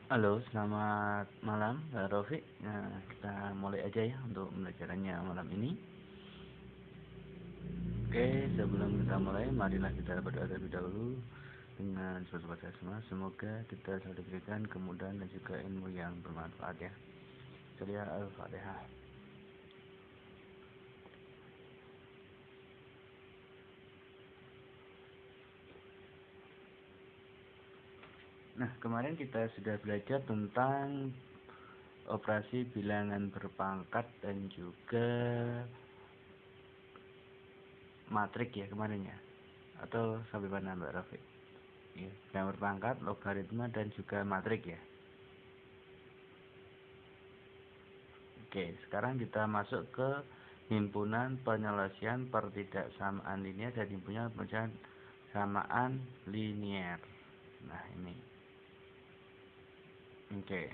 Halo, selamat malam, Mbak Rofi. Nah, kita mulai aja ya untuk pembelajarannya malam ini. Oke, sebelum kita mulai, marilah kita berdoa terlebih dahulu dengan suatu semua. Semoga kita selalu diberikan kemudahan dan juga ilmu yang bermanfaat ya. Jadi Al-Fatihah. Nah, kemarin kita sudah belajar tentang operasi bilangan berpangkat dan juga matrik ya kemarin ya. Atau sampai mana Mbak Rofi? Ya, bilangan berpangkat, logaritma dan juga matrik ya. Oke, sekarang kita masuk ke himpunan penyelesaian pertidaksamaan linear dan himpunan penyelesaian samaan linear. Nah, ini. Oke.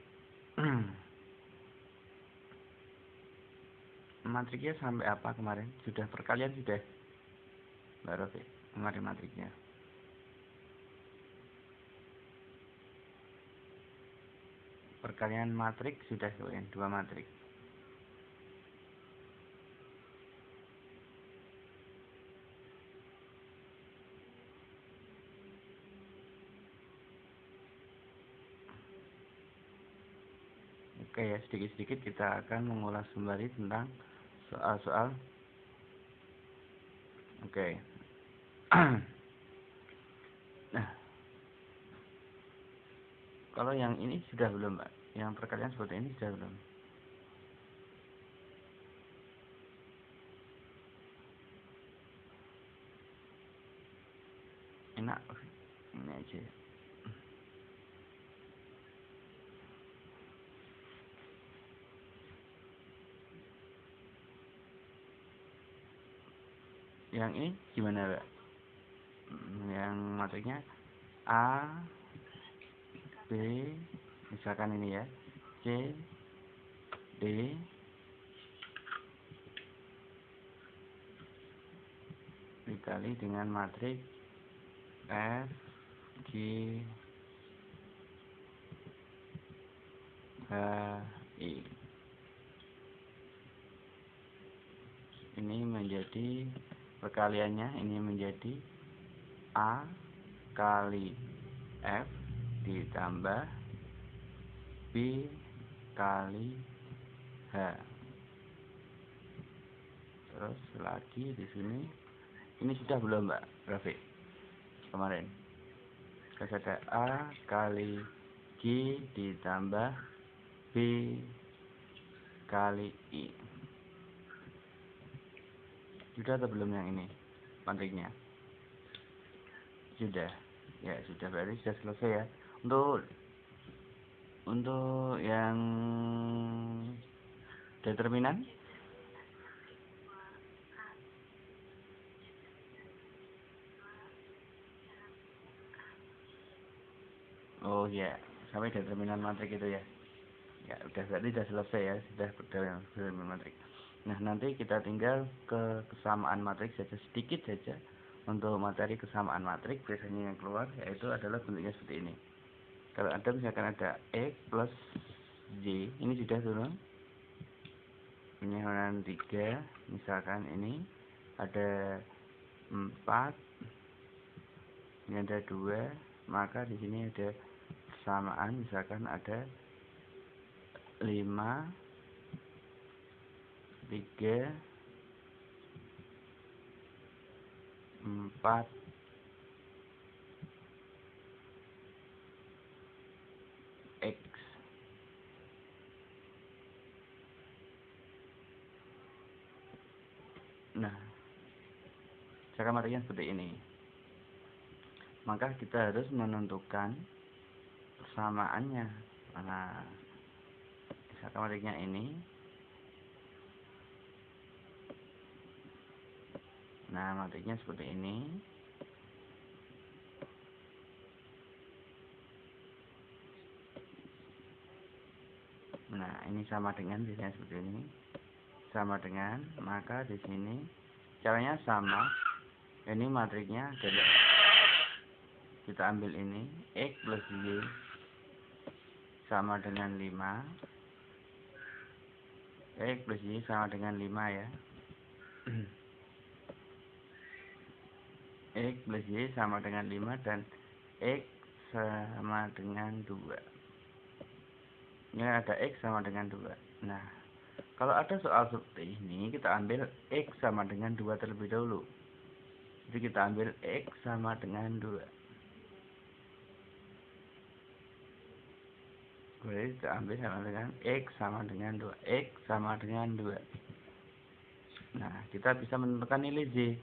Matriknya sampai apa kemarin? Sudah perkalian sudah, Mbak Rofi? Kemarin matriknya. Perkalian matrik sudah kalian, dua matrik. Oke ya, sedikit-sedikit kita akan mengulas kembali tentang soal-soal. Oke. Nah, kalau yang ini sudah belum, Mbak? Yang perkalian seperti ini sudah belum? Enak, ini aja. Yang ini gimana, Mbak? Yang matriknya A, B, misalkan ini ya, C, D, dikali dengan matrik F, G, H, I. Ini menjadi perkaliannya, ini menjadi A kali F ditambah B kali H. Terus lagi di sini, ini sudah belum, Mbak Rafiq? Kemarin ada A kali G ditambah B kali I. Sudah atau belum yang ini matriknya? Sudah. Ya, sudah, berarti sudah selesai ya. Untuk yang determinan, oh ya, sampai determinan matrik itu ya. Ya, udah, berarti sudah selesai ya, sudah determinan matrik. Nah, nanti kita tinggal ke kesamaan matrik saja, sedikit saja. Untuk materi kesamaan matrik biasanya yang keluar yaitu adalah bentuknya seperti ini. Kalau ada misalkan ada X plus Y, ini sudah turun. Penyusunan 3, misalkan ini ada 4, ini ada 2, maka di sini ada persamaan, misalkan ada 5, 3, 4, X. Nah, cara materinya seperti ini. Maka kita harus menentukan persamaannya. Nah, misalkan matriknya ini. Nah, matriknya seperti ini. Nah, ini sama dengan biasanya seperti ini. Sama dengan, maka di sini caranya sama. Ini matriknya adalah kita ambil ini X plus Y sama dengan 5. X plus Y sama dengan 5 ya. X plus Y sama dengan 5 dan X sama dengan 2. Ini ada X sama dengan 2. Nah, kalau ada soal seperti ini, kita ambil X sama dengan 2 terlebih dahulu. Jadi kita ambil X sama dengan 2. Jadi kita ambil sama dengan X sama dengan 2. X sama dengan 2. Nah, kita bisa menentukan nilai Z.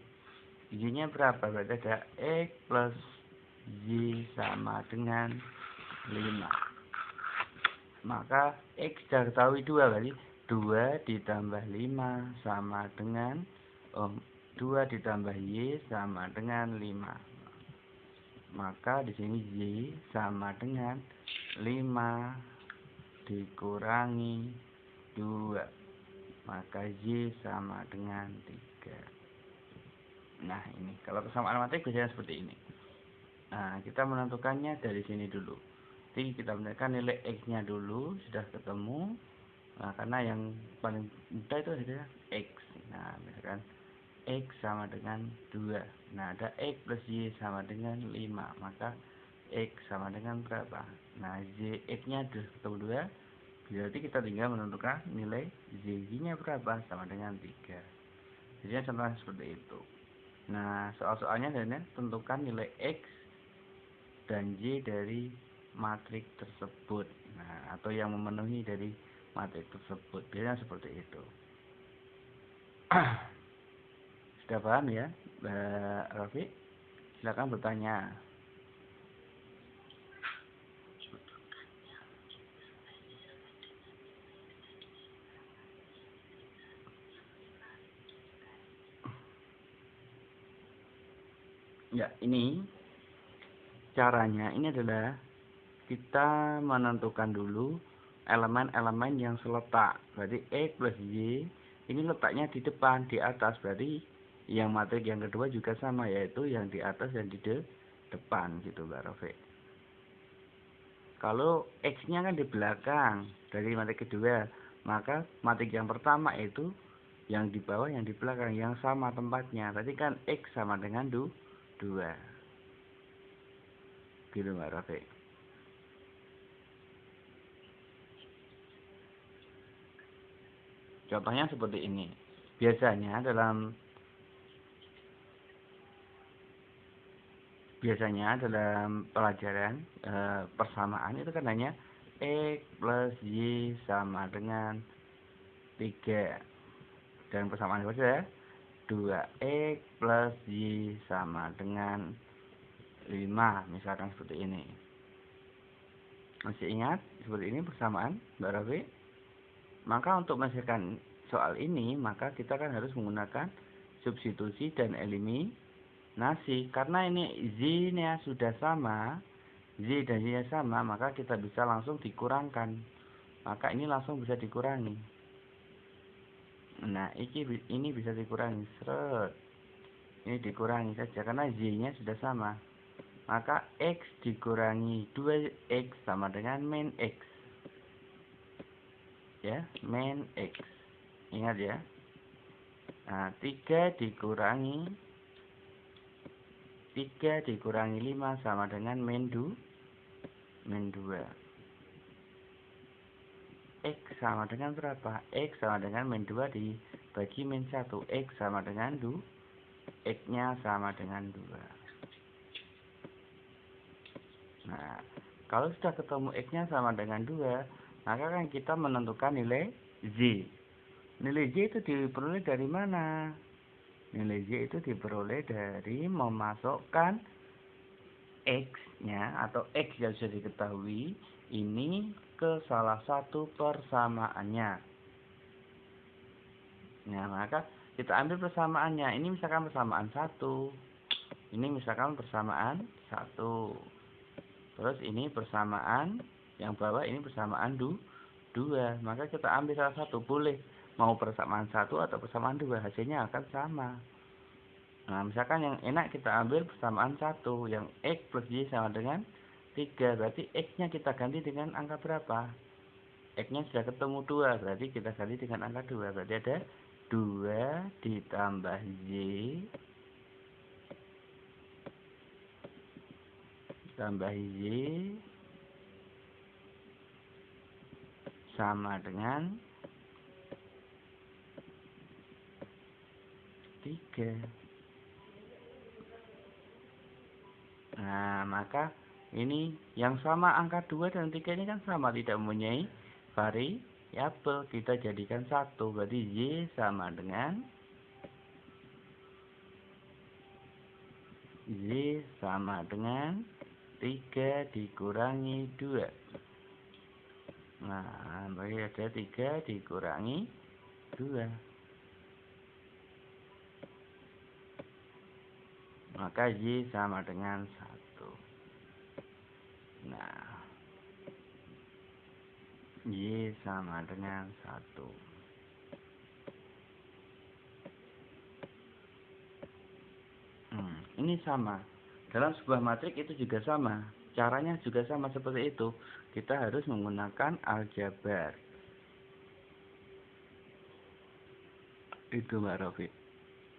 Y-nya berapa? Berarti ada X plus Y sama dengan 5. Maka X sudah ketahui 2, berarti 2 ditambah 5 sama dengan 2 ditambah Y sama dengan 5. Maka di sini Y sama dengan 5 dikurangi 2. Maka Y sama dengan 3. Nah, ini kalau kesamaan matrik biasanya seperti ini. Nah, kita menentukannya dari sini dulu. Jadi kita menentukan nilai X-nya dulu, sudah ketemu. Nah, karena yang paling mudah itu adalah X. Nah, misalkan X sama dengan 2. Nah, ada X plus Y sama dengan 5. Maka X sama dengan berapa? Nah, X-nya sudah ketemu 2. Berarti kita tinggal menentukan nilai Z-nya berapa? Sama dengan 3. Jadi contohnya seperti itu. Nah, soal-soalnya adalah tentukan nilai X dan Y dari matrik tersebut. Nah, atau yang memenuhi dari matrik tersebut. Biasanya seperti itu. Sudah paham ya, Mbak Rafi? Silakan bertanya. Ya, ini caranya. Ini adalah kita menentukan dulu elemen-elemen yang seletak. Berarti X plus Y ini letaknya di depan, di atas. Berarti yang matrik yang kedua juga sama, yaitu yang di atas dan di depan gitu, Mbak Rafi. Kalau X-nya kan di belakang dari matrik kedua, maka matrik yang pertama itu yang di bawah, yang di belakang, yang sama tempatnya. Berarti kan X sama dengan 2. Gitu, Mbak Rafi. Contohnya seperti ini. Biasanya dalam pelajaran persamaan itu kan hanya X plus Y sama dengan 3. Dan persamaan itu saja 2X plus Y sama dengan 5. Misalkan seperti ini. Masih ingat seperti ini persamaan, Mbak Rafi? Maka untuk menyelesaikan soal ini, maka kita kan harus menggunakan substitusi dan eliminasi. Karena ini Z-nya sudah sama, Z dan Y-nya sama, maka kita bisa langsung dikurangkan. Maka ini langsung bisa dikurangi. Nah, ini bisa dikurangi. Seret. Ini dikurangi saja karena Z-nya sudah sama. Maka X dikurangi 2X sama dengan min X. Ya, min X. Ingat ya. Nah, 3 dikurangi 5 sama dengan min 2. X sama dengan berapa? X sama dengan min 2 dibagi min 1. X sama dengan 2. X-nya sama dengan 2. Nah, kalau sudah ketemu X-nya sama dengan 2, maka kan kita menentukan nilai Z. Nilai Z itu diperoleh dari mana? Nilai Z itu diperoleh dari memasukkan X-nya atau X yang sudah diketahui ini ke salah satu persamaannya. Nah, maka kita ambil persamaannya. Ini misalkan persamaan 1. Ini misalkan persamaan 1. Terus ini persamaan yang bawah, ini persamaan 2. Maka kita ambil salah satu. Boleh mau persamaan 1 atau persamaan 2. Hasilnya akan sama. Nah, misalkan yang enak kita ambil persamaan 1. Yang X plus Y sama dengan 3. Berarti X-nya kita ganti dengan angka berapa? X-nya sudah ketemu 2. Berarti kita ganti dengan angka 2. Berarti ada 2 ditambah Y tambah Y sama dengan 3. Nah, maka ini yang sama angka 2 dan 3 ini kan sama, tidak mempunyai variabel. Kita jadikan 1. Berarti Y sama dengan Y sama dengan 3 dikurangi 2. Nah, berarti ada 3 dikurangi 2. Maka Y sama dengan 1. Nah, Y sama dengan 1. Ini sama. Dalam sebuah matrik itu juga sama. Caranya juga sama seperti itu. Kita harus menggunakan aljabar. Itu Mbak Rofi.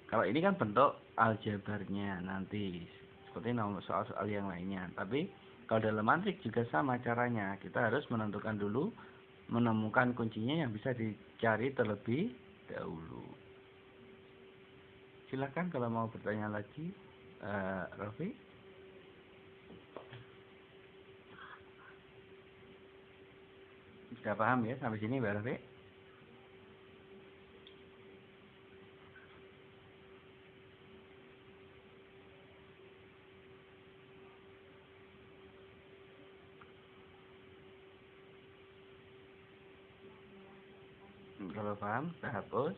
Kalau ini kan bentuk aljabarnya nanti, seperti nomor soal-soal yang lainnya. Tapi kalau dalam matrik juga sama caranya. Kita harus menentukan dulu, menemukan kuncinya yang bisa dicari terlebih dahulu. Silakan kalau mau bertanya lagi, Rofi. Sudah paham ya sampai sini Mbak Rofi? Kalau paham, kita hapus.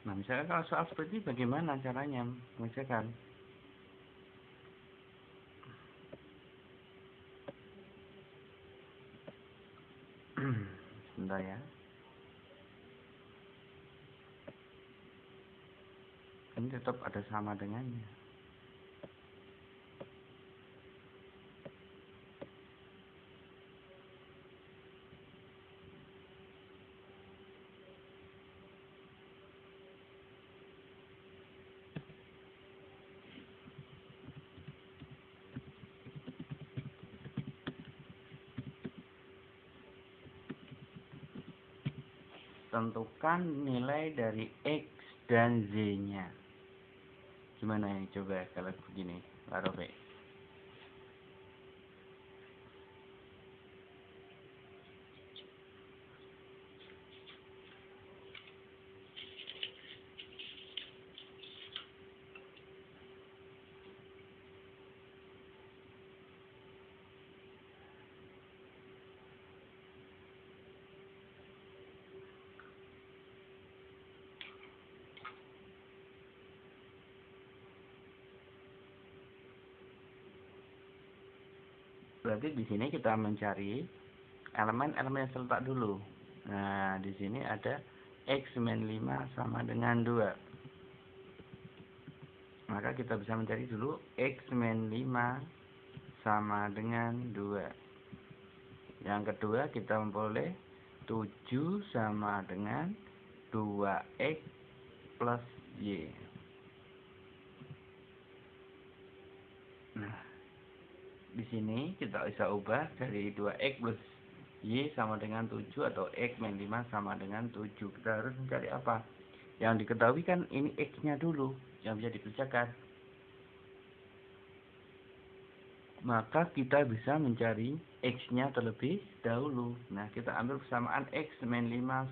Nah, misalnya kalau soal seperti ini bagaimana caranya mengerjakan? Sebentar ya. Ini tetap ada sama dengannya. Tentukan nilai dari X dan Z-nya. Gimana ya? Coba kalau begini, Pak Rofi. Berarti di sini kita mencari elemen-elemen yang saya letak dulu. Nah, di sini ada X-5 sama dengan 2. Maka kita bisa mencari dulu X-5 sama dengan 2. Yang kedua kita memperoleh 7 sama dengan 2X plus Y. Nah, di sini kita bisa ubah dari 2X plus Y sama dengan 7 atau X-5 sama dengan 7. Kita harus mencari apa? Yang diketahui kan ini X-nya dulu yang bisa dikerjakan. Maka kita bisa mencari X-nya terlebih dahulu. Nah, kita ambil persamaan X-5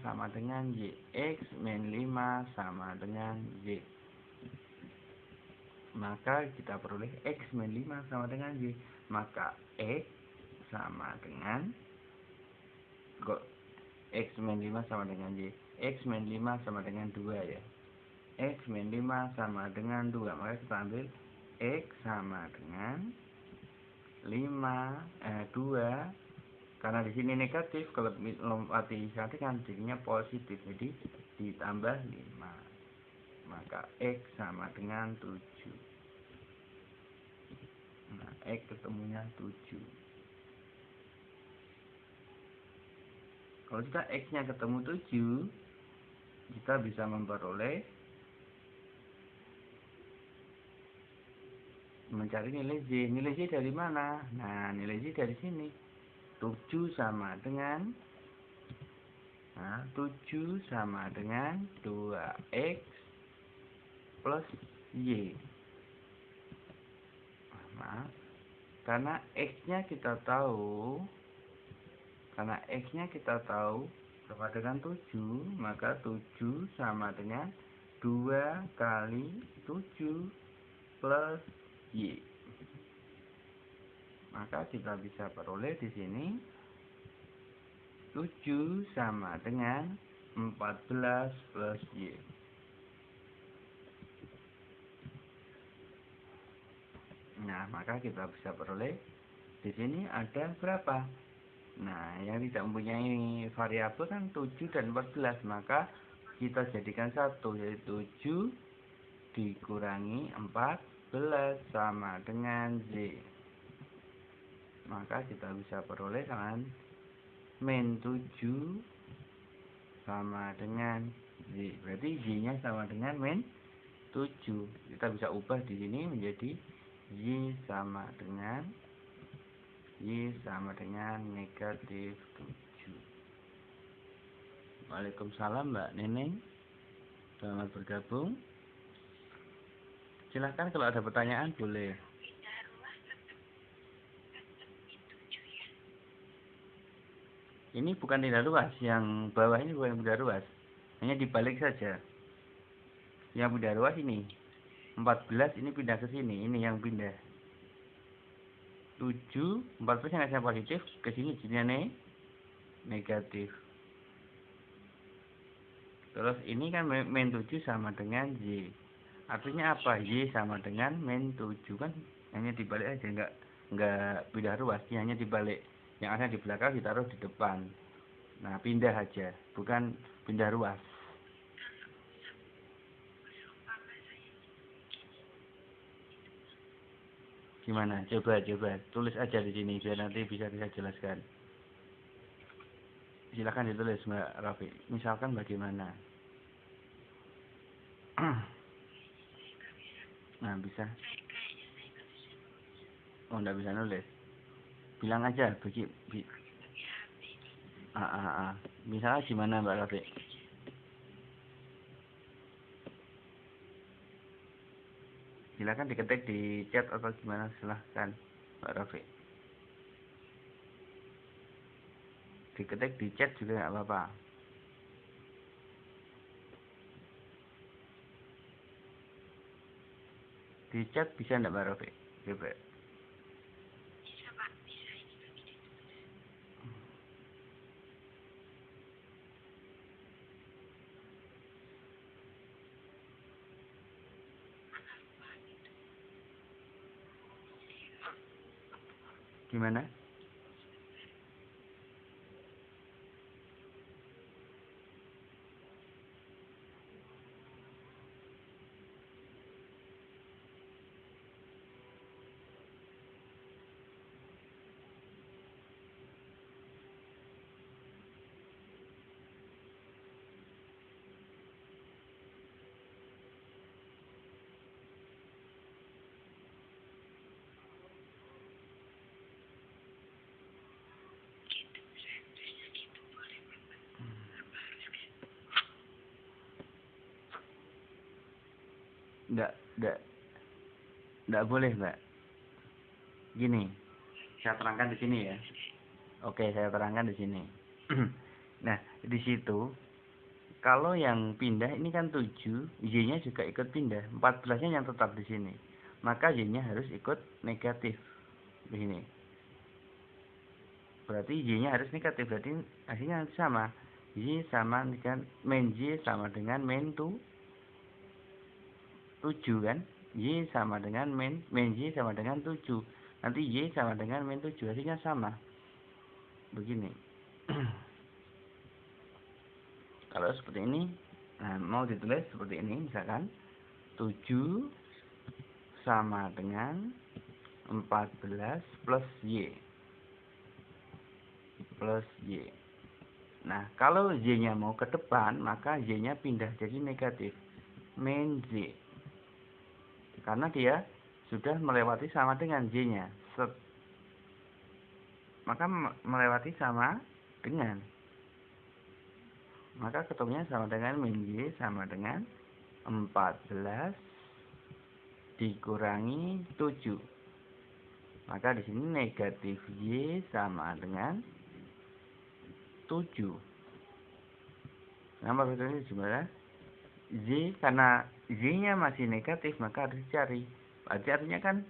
sama dengan Y. X-5 sama dengan Y. Maka kita peroleh X-5 sama dengan Y. Maka X sama dengan X-5 sama dengan Y. X-5 sama dengan 2 ya. X-5 sama dengan 2. Maka kita ambil X sama dengan 2. Karena di sini negatif, kalau lompati satu kan jadinya positif. Jadi ditambah 5. Maka X sama dengan 7. Nah, X ketemunya 7. Kalau kita X-nya ketemu 7, kita bisa memperoleh mencari nilai Z. Nilai Z dari mana? Nah, nilai Z dari sini. 7 sama dengan 2X plus Y. Nah, karena X-nya kita tahu sama dengan 7, maka 7 sama dengan 2 kali 7 plus Y. Maka kita bisa peroleh di sini 7 sama dengan 14 plus Y. Nah, maka kita bisa peroleh di sini ada berapa? Nah, yang tidak mempunyai variabel kan 7 dan 14. Maka kita jadikan satu, yaitu 7 dikurangi 14 sama dengan Z. Maka kita bisa peroleh kan min 7 sama dengan Z. Berarti Z-nya sama dengan min 7. Kita bisa ubah di sini menjadi Y sama dengan negatif 7. Waalaikumsalam Mbak Neneng. Selamat bergabung. Silahkan kalau ada pertanyaan boleh. Ini bukan pindah ruas, yang bawah ini bukan pindah ruas. Hanya dibalik saja. Yang pindah ruas ini 14 ini pindah ke sini, ini yang pindah. 7, 14 yang hasilnya positif, ke sini jadinya negatif. Terus ini kan min 7 sama dengan Y. Artinya apa? Y sama dengan min 7 kan hanya dibalik aja, enggak pindah ruas, hanya dibalik. Yang ada di belakang ditaruh di depan. Nah, pindah aja, bukan pindah ruas. Gimana? Coba tulis aja di sini biar nanti bisa saya jelaskan. Silakan ditulis Mbak Rafi. Misalkan bagaimana? Nah, bisa. Oh, enggak bisa nulis. Bilang aja misalnya gimana Mbak Rafi? Silakan diketik di chat atau gimana, silahkan Mbak Rafi. Diketik di chat juga nggak apa-apa. Di chat bisa enggak Mbak Rafi? Coba. Bisa Pak, bisa ini kami ditulis. Gimana? Enggak boleh, Mbak. Gini, saya terangkan di sini ya. Oke, saya terangkan di sini. Nah, di situ kalau yang pindah ini kan 7, Y-nya juga ikut pindah. 14-nya yang tetap di sini. Maka Y-nya harus ikut negatif. Di sini. Berarti Y-nya harus negatif. Berarti hasilnya sama. Y sama dengan min Y sama dengan min 7 kan? Y sama dengan min Y sama dengan 7. Nanti Y sama dengan min 7. Hasilnya sama. Begini. Kalau seperti ini, nah, mau ditulis seperti ini, misalkan 7 sama dengan 14 plus Y. Plus Y. Nah, kalau Y-nya mau ke depan, maka Y-nya pindah jadi negatif. Min Z. Karena dia sudah melewati sama dengan Y-nya. Maka melewati sama dengan. Maka ketemunya sama dengan min Y sama dengan 14 dikurangi 7. Maka di sini negatif Y sama dengan 7. Nah, maksudnya gimana? Y karena Y-nya masih negatif maka harus dicari. Berarti artinya kan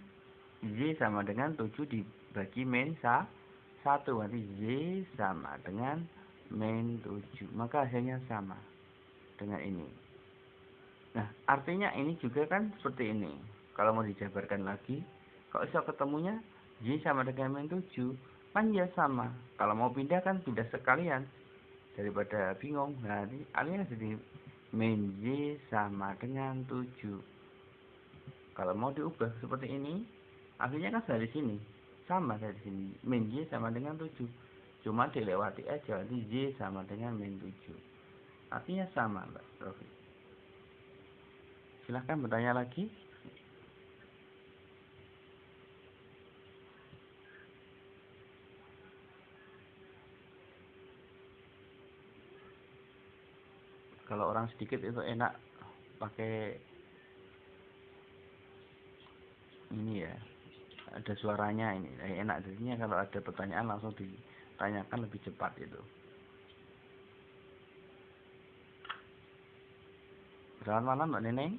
Y sama dengan 7 dibagi min 1. Berarti Y sama dengan min 7. Maka hasilnya sama dengan ini. Nah, artinya ini juga kan seperti ini. Kalau mau dijabarkan lagi, kalau bisa ketemunya Y sama dengan min 7, kan ya sama. Kalau mau pindah kan pindah sekalian. Daripada bingung. Nah, ini artinya jadi min Y sama dengan 7. Kalau mau diubah seperti ini, artinya kan dari sini. Sama dari sini. Min Y sama dengan 7. Cuma dilewati aja. Nanti Y sama dengan min 7. Artinya sama, Mbak Rofi. Silahkan bertanya lagi. Kalau orang sedikit itu enak pakai ini ya. Ada suaranya ini. Enak jadinya kalau ada pertanyaan langsung ditanyakan lebih cepat itu. Selamat malam Mbak Neneng.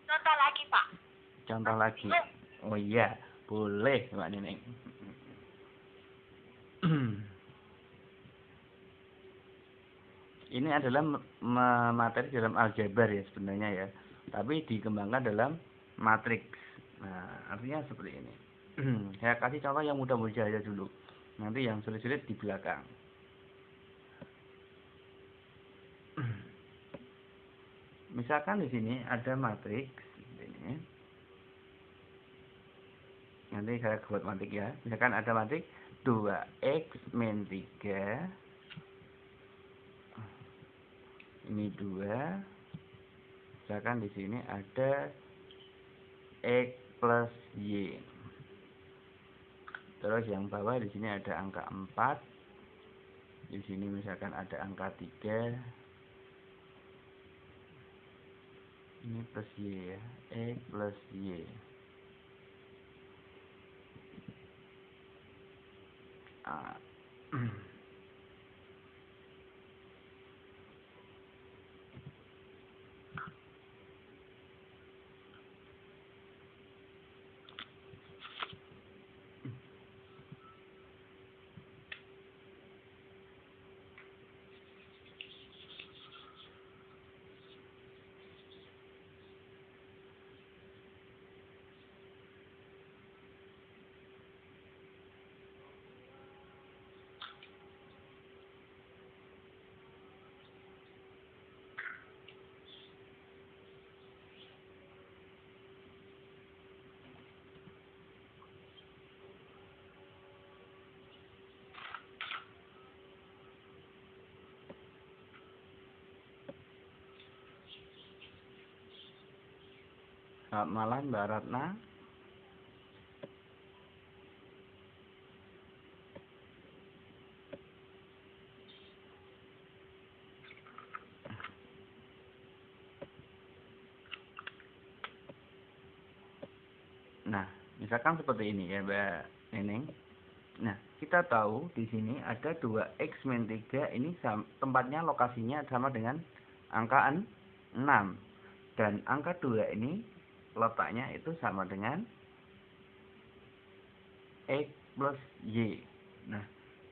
Contoh lagi, Pak. Contoh lagi. Oh iya, boleh Mbak Neneng. Ini adalah materi dalam aljabar ya sebenarnya ya. Tapi dikembangkan dalam matriks. Nah, artinya seperti ini. Saya kasih contoh yang mudah-mudah aja dulu. Nanti yang sulit-sulit di belakang. Misalkan di sini ada matriks ini. Nanti saya buat matriks ya. Misalkan ada matriks 2x min 3. Ini 2. Misalkan di sini ada x plus y. Terus yang bawah di sini ada angka 4. Di sini misalkan ada angka 3. Ini plus y ya. X plus y. Ah. Selamat malam Mbak Ratna. Nah, misalkan seperti ini ya Mbak Neneng. Nah, kita tahu di sini ada 2x min 3 ini tempatnya lokasinya sama dengan angka 6. Dan angka 2 ini letaknya itu sama dengan X plus Y. Nah,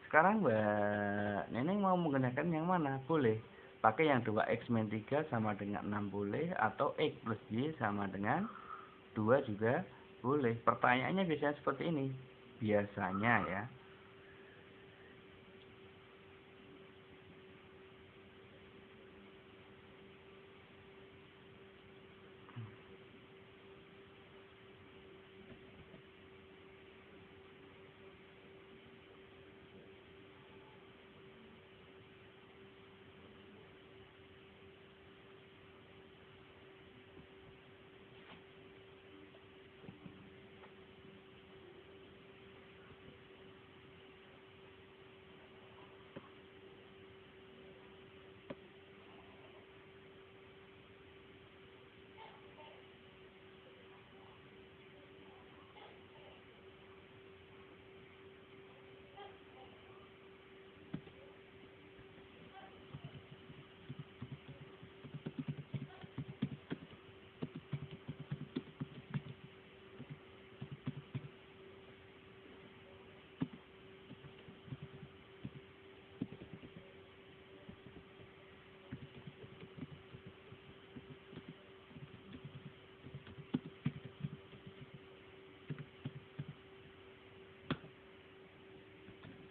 sekarang Mbak Neneng mau menggunakan yang mana? Boleh pakai yang 2x min 3 sama dengan 6 boleh, atau X plus Y sama dengan 2 juga boleh. Pertanyaannya biasanya seperti ini. Biasanya ya.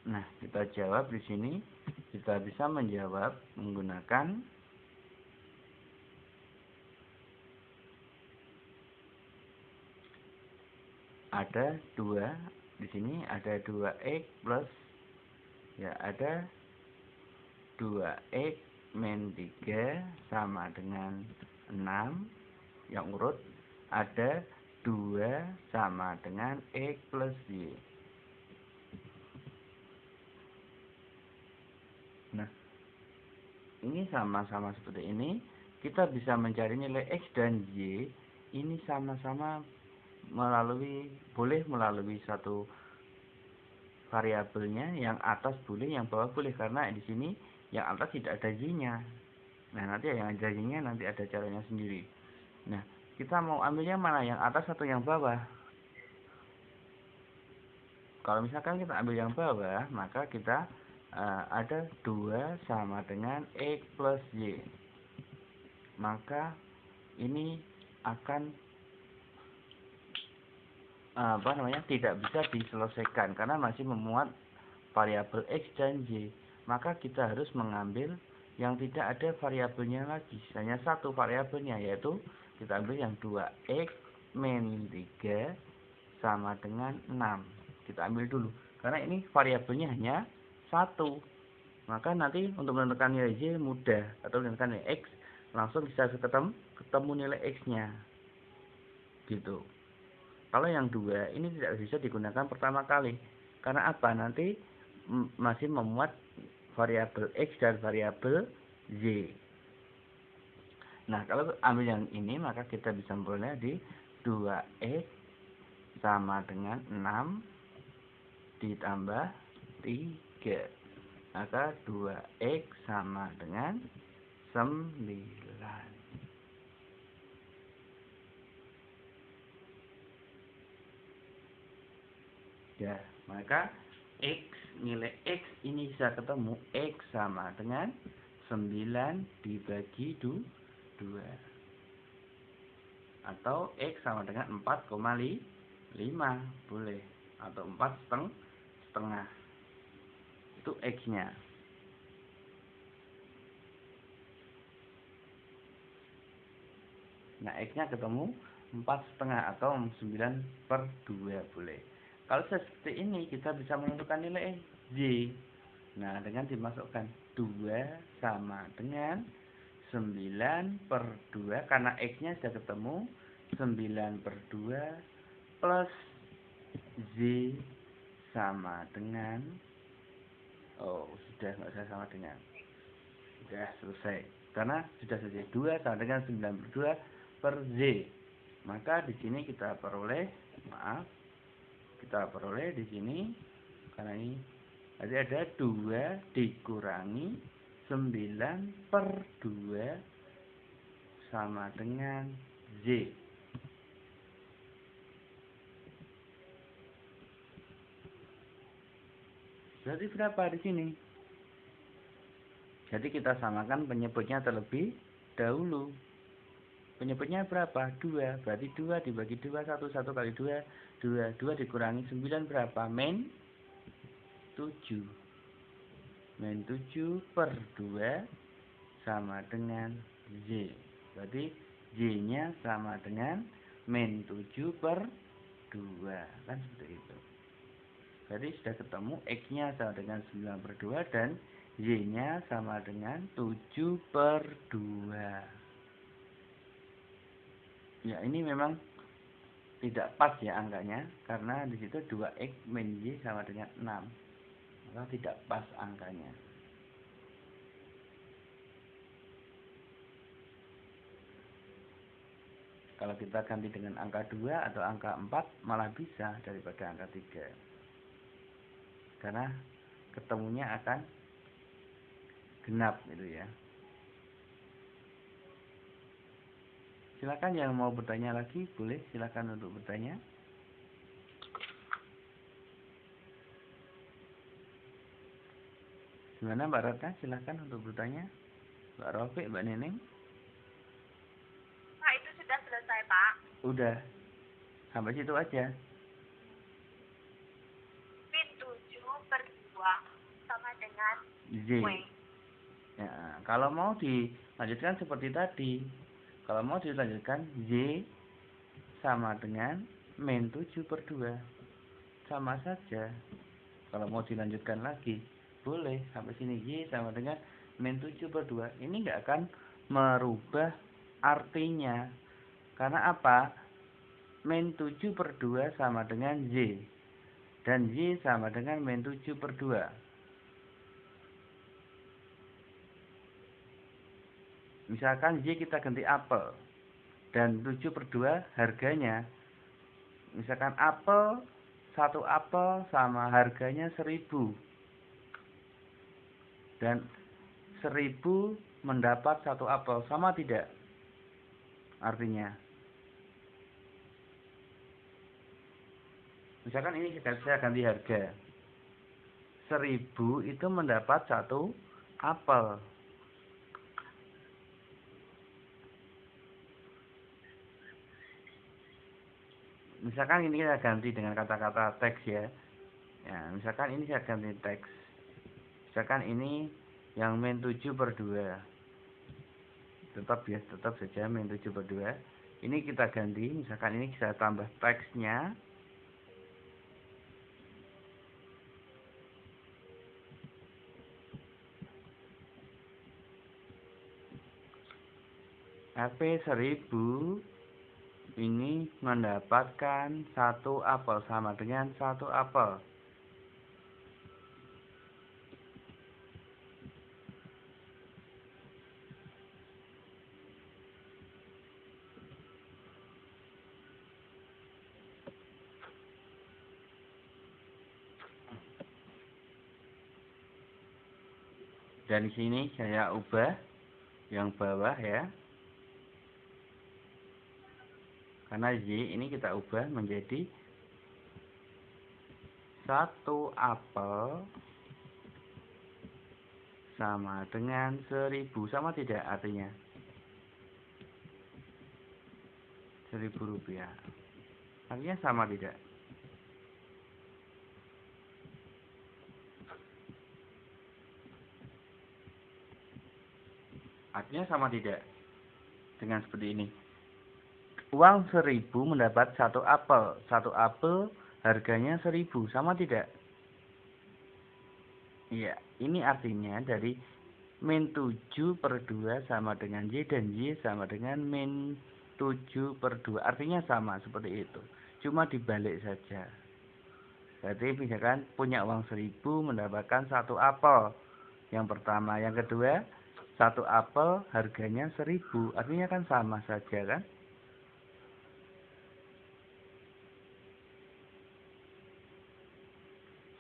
Nah, kita jawab di sini. Kita bisa menjawab menggunakan ada 2 di sini, ada 2x plus ya, ada 2x min 3 sama dengan 6. Yang urut ada 2 sama dengan X plus Y. Nah, ini sama-sama seperti ini. Kita bisa mencari nilai X dan Y. Ini sama-sama boleh melalui satu variabelnya. Yang atas boleh, yang bawah boleh. Karena di sini yang atas tidak ada Y-nya. Nah, nanti yang ada Y-nya nanti ada caranya sendiri. Nah, kita mau ambil yang mana? Yang atas atau yang bawah? Kalau misalkan kita ambil yang bawah, maka kita ada 2 sama dengan X plus Y. Maka ini akan tidak bisa diselesaikan karena masih memuat variabel X dan Y. Maka kita harus mengambil yang tidak ada variabelnya lagi, hanya satu variabelnya, yaitu kita ambil yang 2x min 3 sama dengan 6. Kita ambil dulu karena ini variabelnya hanya satu. Maka nanti untuk menentukan nilai Y mudah, atau menentukan nilai X langsung bisa ketemu nilai X-nya. Gitu. Kalau yang 2 ini tidak bisa digunakan pertama kali. Karena apa? Nanti masih memuat variabel X dan variabel Y. Nah, kalau ambil yang ini maka kita bisa memperoleh di 2x sama dengan 6 ditambah 3. Maka 2x sama dengan 9. Ya, maka nilai X ini bisa ketemu. X sama dengan 9 dibagi 2. Atau X sama dengan 4,5 boleh. Atau 4,5. Itu X-nya. Nah, X-nya ketemu 4,5 atau 9/2 boleh. Kalau seperti ini kita bisa menentukan nilai Y. Nah, dengan dimasukkan 2 sama dengan 9/2 karena X-nya sudah ketemu 9/2 plus Z sama dengan sudah nggak usah sama dengan, sudah selesai karena sudah selesai. 2 sama dengan 9/2 per Z. Maka di sini kita peroleh Maaf, kita peroleh di sini karena ini jadi ada 2 dikurangi 9/2 sama dengan Z. Berarti berapa di sini? Jadi kita samakan penyebutnya terlebih dahulu. Penyebutnya berapa? 2. Berarti 2 dibagi 2, 1 kali 2, 2. 2 dikurangi 9 berapa? Min 7. Min 7/2 sama dengan Z. Berarti Z-nya sama dengan min 7/2. Kan seperti itu. Jadi sudah ketemu X-nya sama dengan 9/2 dan Y-nya sama dengan 7/2. Ya, ini memang tidak pas ya angkanya, karena di situ 2X min Y sama dengan 6. Maka tidak pas angkanya. Kalau kita ganti dengan angka 2 atau angka 4 malah bisa daripada angka 3. Karena ketemunya akan genap gitu ya. Silakan yang mau bertanya lagi, boleh silakan untuk bertanya. Gimana Mbak Ratna? Silakan untuk bertanya. Mbak Rafiq, Mbak Neneng. Pak, itu sudah selesai, Pak. Udah. Sampai situ aja. Min 7/2 sama dengan Z. W. Ya, kalau mau dilanjutkan seperti tadi. Kalau mau dilanjutkan Z sama dengan min 7/2. Sama saja. Kalau mau dilanjutkan lagi, boleh. Sampai sini Y sama dengan min 7/2. Ini nggak akan merubah artinya. Karena apa? Min 7/2 sama dengan Z. Dan Y sama dengan min 7/2. Misalkan Y kita ganti apel. Dan 7/2 harganya. Misalkan apel, 1 apel sama harganya 1.000. Dan 1.000 mendapat 1 apel. Sama tidak? Artinya. Misalkan ini saya ganti harga. 1.000 itu mendapat 1 apel. Misalkan ini saya ganti dengan kata-kata teks ya. Ya, misalkan ini saya ganti teks. Misalkan ini yang min 7/2. Tetap ya, tetap saja min 7/2. Ini kita ganti, misalkan ini saya tambah teksnya. HP 1.000 ini mendapatkan 1 apel sama dengan 1 apel. Dan di sini saya ubah yang bawah ya. Karena Y ini kita ubah menjadi 1 apel sama dengan 1.000. Sama tidak artinya? 1.000 rupiah. Artinya sama tidak? Artinya sama tidak? Dengan seperti ini. Uang 1.000 mendapat 1 apel. 1 apel harganya 1.000. Sama tidak? Iya, ini artinya dari min 7/2 sama dengan Y dan Y sama dengan min 7/2. Artinya sama seperti itu. Cuma dibalik saja. Berarti misalkan punya uang 1.000 mendapatkan 1 apel. Yang pertama, yang kedua 1 apel harganya 1.000. Artinya kan sama saja kan?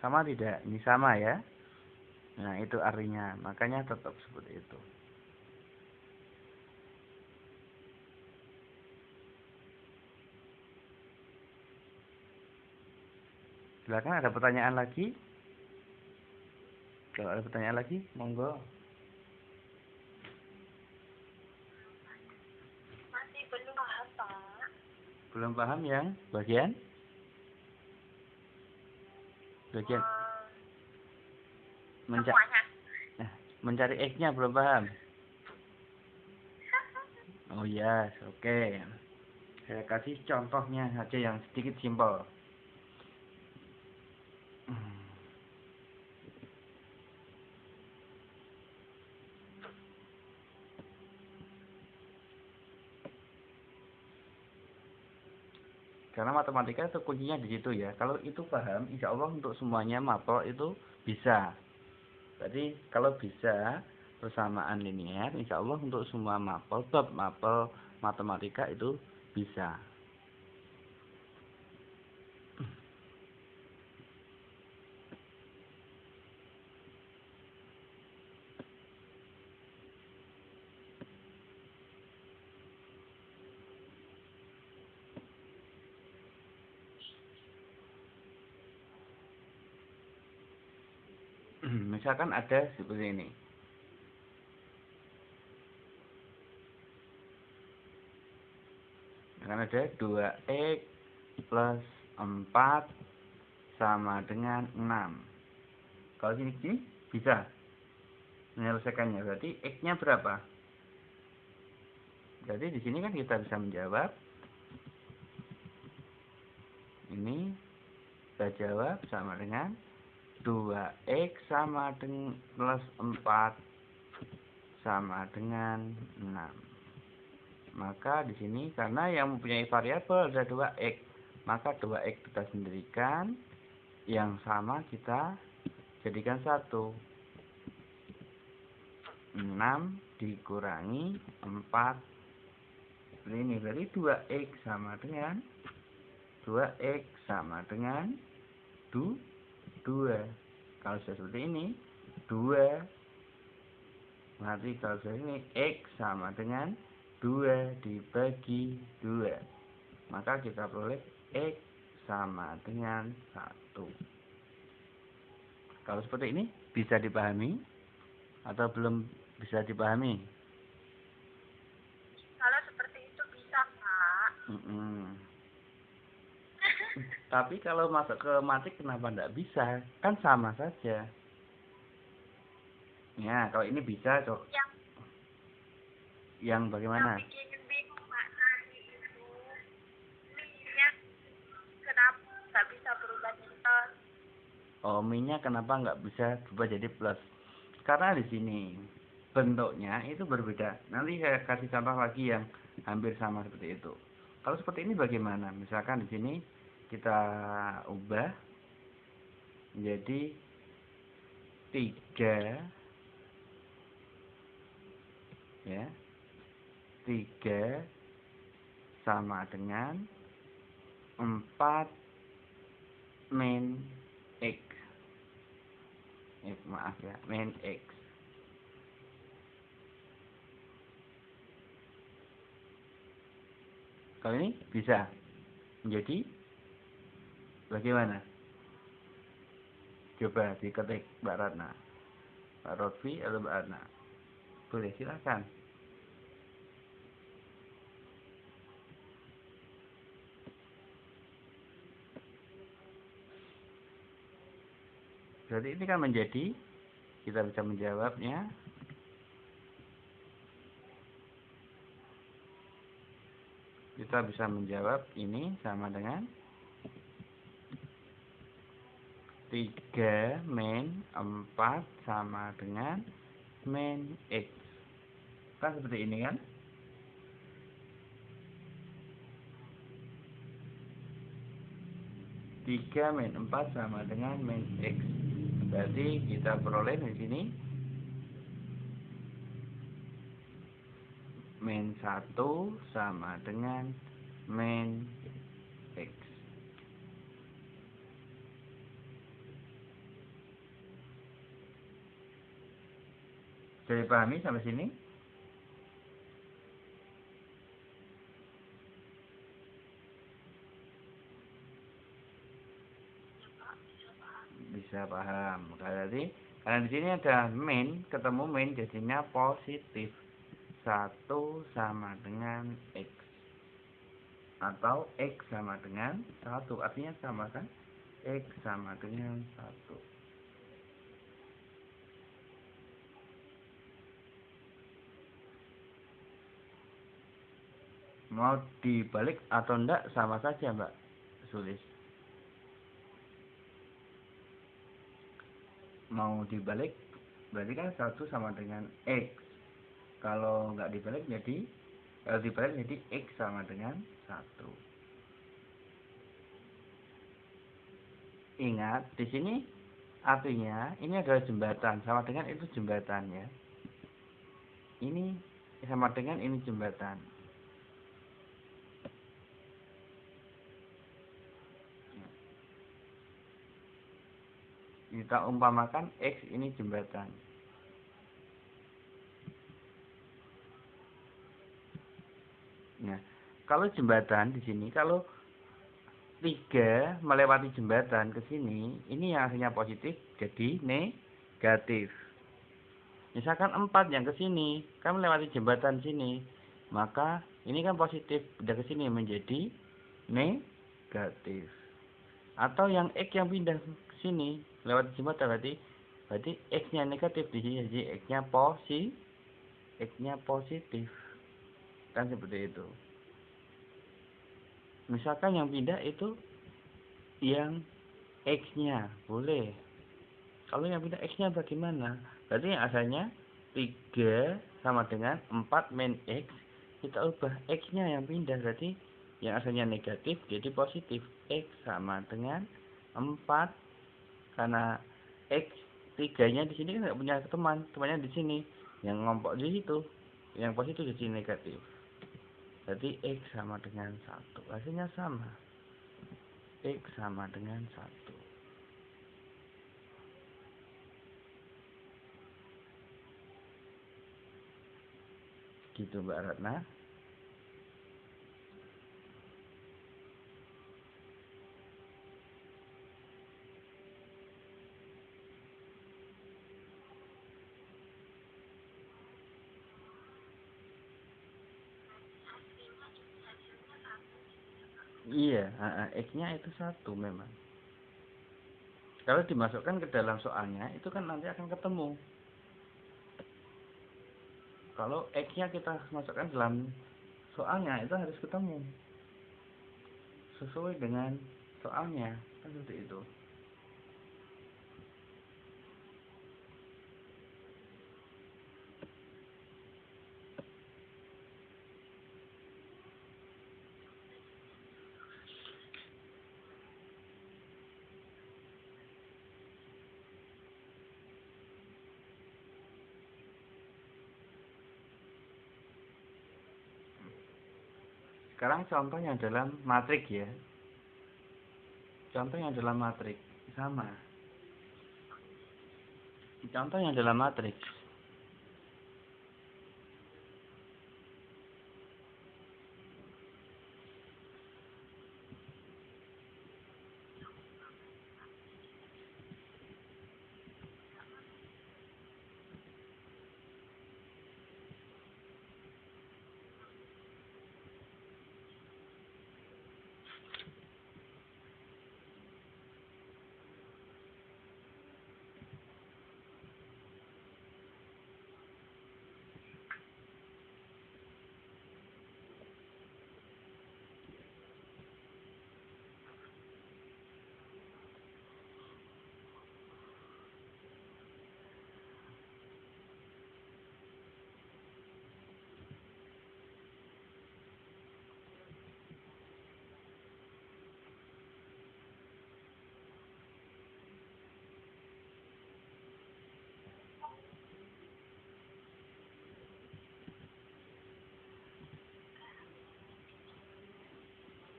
Sama tidak? Ini sama ya. Nah, itu artinya. Makanya tetap seperti itu. Silakan, ada pertanyaan lagi? Kalau ada pertanyaan lagi, monggo. Masih belum paham, Pak. Belum paham yang bagian? Bagian Semuanya. mencari X-nya belum paham. Oh ya, oke. Saya kasih contohnya saja yang sedikit simpel. Karena matematika itu kuncinya di situ ya. Kalau itu paham, insya Allah untuk semuanya mapel itu bisa. Jadi kalau bisa persamaan linear, insya Allah untuk semua mapel, bab mapel matematika itu bisa. Misalkan ada seperti ini. Akan ada 2x plus 4 sama dengan 6. Kalau sini bisa menyelesaikannya. Berarti x-nya berapa? Berarti di sini kan kita bisa menjawab. Ini kita jawab sama dengan 2x sama dengan plus 4 sama dengan 6. Maka di sini karena yang mempunyai variabel ada 2x, maka 2x kita sendirikan, yang sama kita jadikan 1. 6 dikurangi 4. Ini berarti 2x sama dengan 2x sama dengan 2. Kalau sudah seperti ini 2. Berarti kalau sudah ini x sama dengan 2 dibagi 2. Maka kita peroleh x sama dengan 1. Kalau seperti ini bisa dipahami atau belum bisa dipahami? Kalau seperti itu bisa, Pak. Tapi kalau masuk ke matematik kenapa tidak bisa? Kan sama saja. Ya, kalau ini bisa, Cok. Yang bagaimana? Yang bikin bingung, Pak, tadi itu minyak kenapa nggak bisa berubah jadi plus? Oh, minyak kenapa nggak bisa berubah jadi plus? Karena di sini bentuknya itu berbeda. Nanti saya kasih contoh lagi yang hampir sama seperti itu. Kalau seperti ini bagaimana? Misalkan di sini kita ubah menjadi 3, ya. 3 sama dengan 4 min x. Maaf ya, min x. Kalau ini bisa menjadi bagaimana? Coba diketik Mbak Ratna, Pak Rofi atau Mbak Ratna. Boleh, silakan. Jadi ini kan menjadi, kita bisa menjawabnya. Kita bisa menjawab ini sama dengan 3 min 4 sama dengan min x. Kan seperti ini kan? Tiga min 4 sama dengan min x. Berarti kita peroleh di sini min 1 sama dengan min x. Sudah dipahami sampai sini? Bisa paham. Karena di sini ada min, ketemu min jadinya positif. 1 sama dengan X. Atau X sama dengan 1. Artinya sama kan? X sama dengan 1. Mau dibalik atau enggak sama saja, Mbak Sulis. Mau dibalik berarti kan 1 sama dengan X. Kalau dibalik jadi X sama dengan 1. Ingat, di sini artinya ini adalah jembatan, sama dengan itu jembatan ya. Ini sama dengan ini jembatan. Kita umpamakan X ini jembatan. Nah, kalau jembatan di sini, kalau 3 melewati jembatan ke sini, ini yang hasilnya positif jadi negatif. Misalkan 4 yang ke sini, kan melewati jembatan sini, maka ini kan positif, pindah ke sini menjadi negatif. Atau yang X yang pindah ke sini lewat jembatan berarti X-nya negatif di sini, jadi X-nya positif. Kan seperti itu. Misalkan yang pindah itu yang X-nya boleh. Kalau yang pindah X-nya bagaimana? Berarti yang asalnya 3 sama dengan 4 min X, kita ubah X-nya yang pindah, berarti yang asalnya negatif jadi positif. X sama dengan 4, karena X 3-nya di sini kan nggak punya teman, temannya di sini, yang ngompok di situ, yang positif jadi negatif. Berarti X sama dengan 1, hasilnya sama. X sama dengan 1. Gitu Mbak Ratna. Iya, X-nya itu 1 memang. Kalau dimasukkan ke dalam soalnya, itu kan nanti akan ketemu. Kalau X-nya kita masukkan dalam soalnya, itu harus ketemu. Sesuai dengan soalnya, kan seperti itu. Sekarang contoh yang dalam matrik ya. Contoh yang dalam matrik sama. Contoh yang dalam matrik.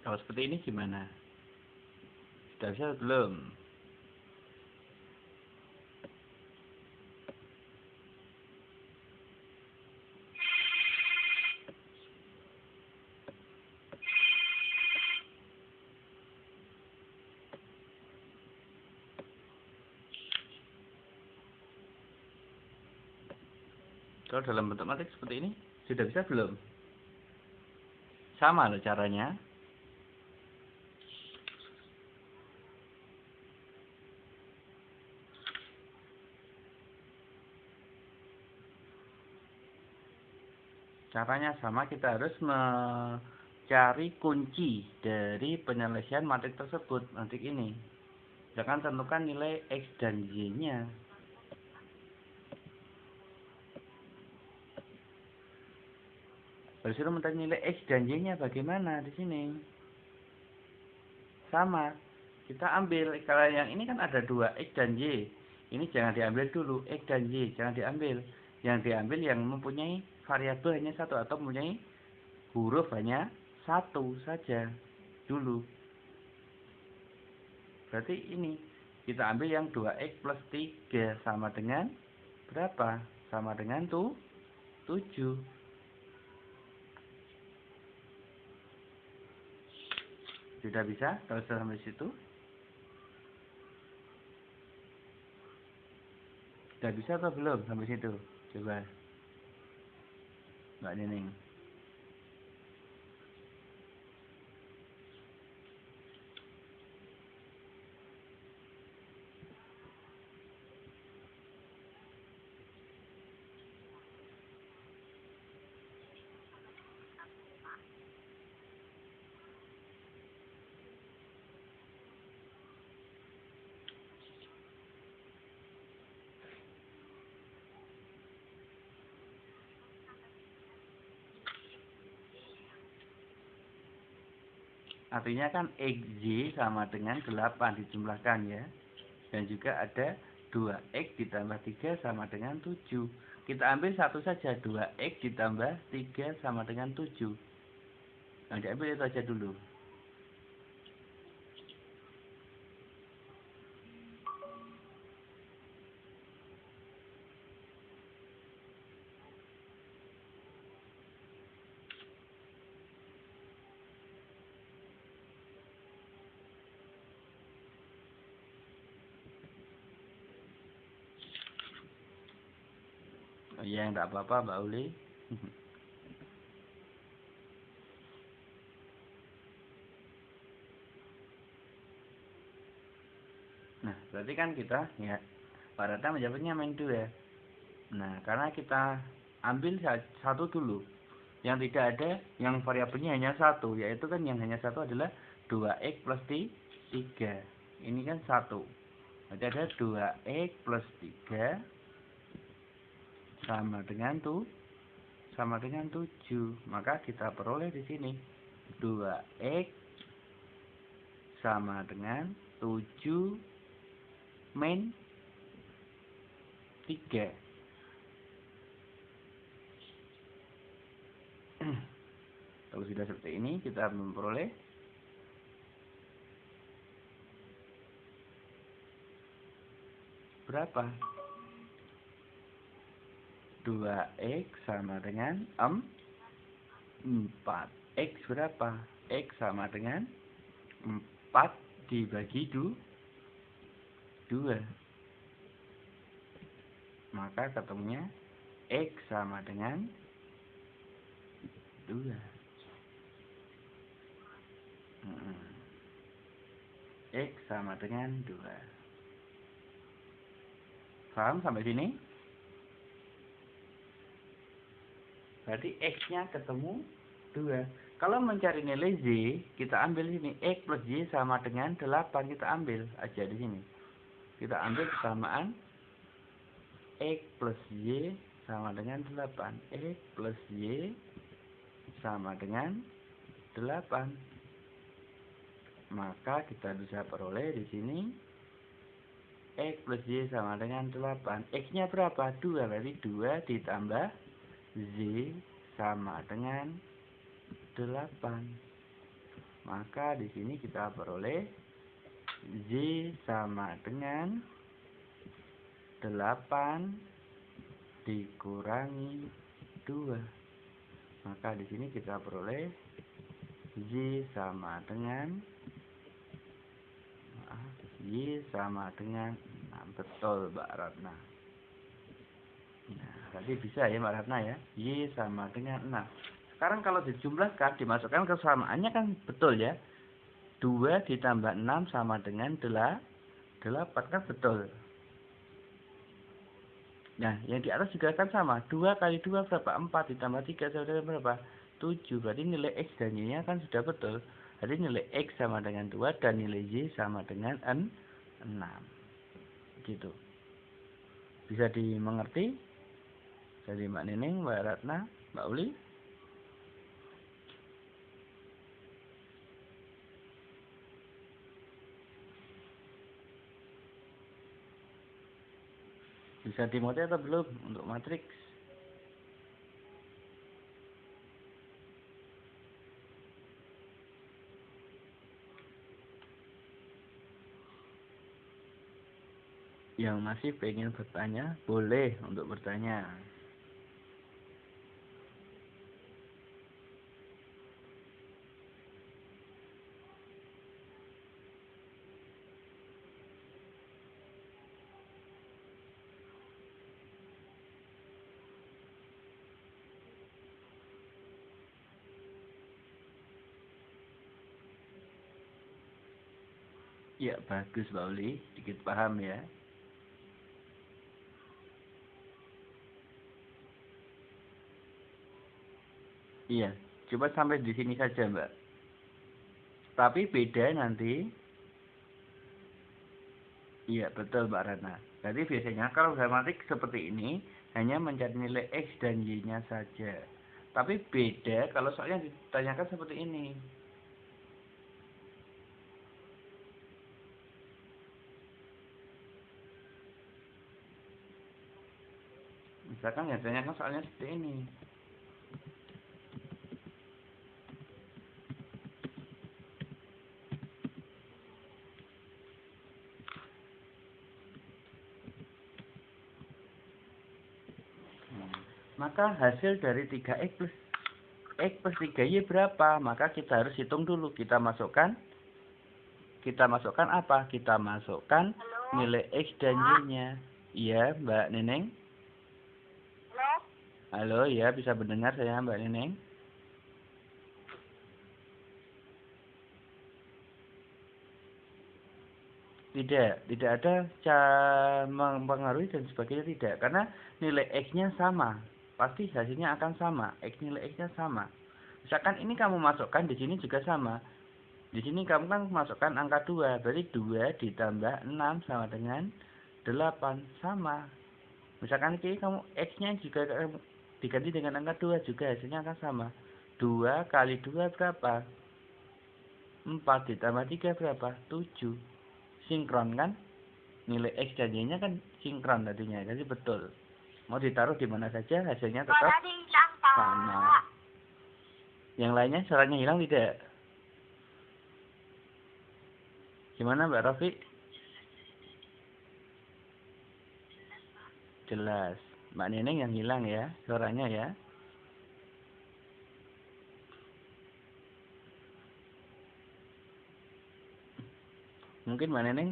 Kalau seperti ini gimana? Sudah bisa belum? Kalau dalam bentuk matrik seperti ini, sudah bisa belum? Sama loh caranya. Caranya sama, kita harus mencari kunci dari penyelesaian matrik tersebut, matrik ini. Jangan tentukan nilai X dan Y-nya. Disuruh mencari nilai X dan Y-nya bagaimana di sini? Sama. Kita ambil, kalau yang ini kan ada dua, X dan Y. Ini jangan diambil dulu, X dan Y, jangan diambil. Yang diambil yang mempunyai variabel hanya satu atau mempunyai huruf hanya satu saja dulu. Berarti ini kita ambil yang 2x plus 3 sama dengan berapa? Sama dengan 7. Sudah bisa? Kalau sudah sampai situ? Sudah bisa atau belum sampai situ? Coba Mbak Nining. Artinya kan XY sama dengan 8 dijumlahkan ya. Dan juga ada 2x ditambah 3 sama dengan 7. Kita ambil satu saja, 2x ditambah 3 sama dengan 7. Nah, diambil itu aja dulu. Oh, ya, enggak apa-apa Mbak Uli. Nah, berarti kan kita ya Pak Rata menjawabnya main 2. Nah, karena kita ambil satu dulu. Yang tidak ada, yang variabelnya hanya satu, yaitu kan yang hanya satu adalah 2x plus 3. Ini kan satu. Berarti ada 2x plus 3 sama dengan sama dengan 7. Maka kita peroleh di sini 2x sama dengan 7 min 3. Kalau sudah seperti ini, kita memperoleh berapa? 2x sama dengan 4. X berapa? X sama dengan 4 dibagi 2. Maka ketemunya X sama dengan 2. X sama dengan 2. Paham sampai sini? Berarti X-nya ketemu 2. Kalau mencari nilai Z, kita ambil sini. X plus Y sama dengan 8. Kita ambil aja di sini. Kita ambil kesamaan X plus Y sama dengan 8. X plus Y sama dengan 8. Maka kita bisa peroleh di sini X plus Y sama dengan 8. X-nya berapa? 2. Berarti 2 ditambah Z sama dengan 8. Maka di sini kita peroleh Z sama dengan 8 dikurangi 2. Maka di sini kita peroleh Z sama dengan Y sama dengan 6. Betul Mbak Ratna. Nah, Berarti bisa ya Mbak Ratna ya. Y sama dengan 6. Sekarang kalau dijumlahkan, dimasukkan kesamaannya kan betul ya. 2 ditambah 6 sama dengan 8 kan betul. Nah, yang di atas juga kan sama. 2 kali 2 berapa? 4 ditambah 3 sama dengan berapa? 7. Berarti nilai X dan Y-nya kan sudah betul. Jadi nilai X sama dengan 2 dan nilai Y sama dengan 6. Gitu. Bisa dimengerti? Jadi Mbak Nining, Mbak Ratna, Mbak Uli. Bisa dimengerti atau belum untuk matriks? Yang masih pengen bertanya, boleh untuk bertanya. Ya, bagus Mbak Uli, sedikit paham ya. Iya, coba sampai di sini saja Mbak. Tapi beda nanti. Iya, betul Mbak Ratna. Jadi biasanya kalau matematik seperti ini, hanya mencari nilai X dan Y-nya saja. Tapi beda kalau soalnya ditanyakan seperti ini. Misalkan ya ditanyakan soalnya seperti ini. Maka hasil dari 3X plus 3Y berapa? Maka kita harus hitung dulu. Kita masukkan apa? Kita masukkan nilai X dan Y-nya. Iya, Mbak Neneng. Halo? Halo, ya bisa mendengar saya Mbak Neneng. Tidak ada mempengaruhi dan sebagainya tidak. Karena nilai X-nya sama. Pasti hasilnya akan sama. Nilai X-nya sama. Misalkan ini kamu masukkan, di sini juga sama. Di sini kamu kan masukkan angka 2. Berarti 2 ditambah 6 sama dengan 8. Sama. Misalkan ini kamu X-nya juga diganti dengan angka 2 juga hasilnya akan sama. 2 kali 2 berapa? 4 ditambah 3 berapa? 7. Sinkron kan? Nilai X dan Y-nya kan sinkron tadinya. Jadi betul. Mau ditaruh di mana saja hasilnya tetap hilang, Pak. sama. Yang lainnya suaranya hilang tidak? Gimana Mbak Rafi? Jelas. Mbak Neneng yang hilang ya suaranya ya. Mungkin Mbak Neneng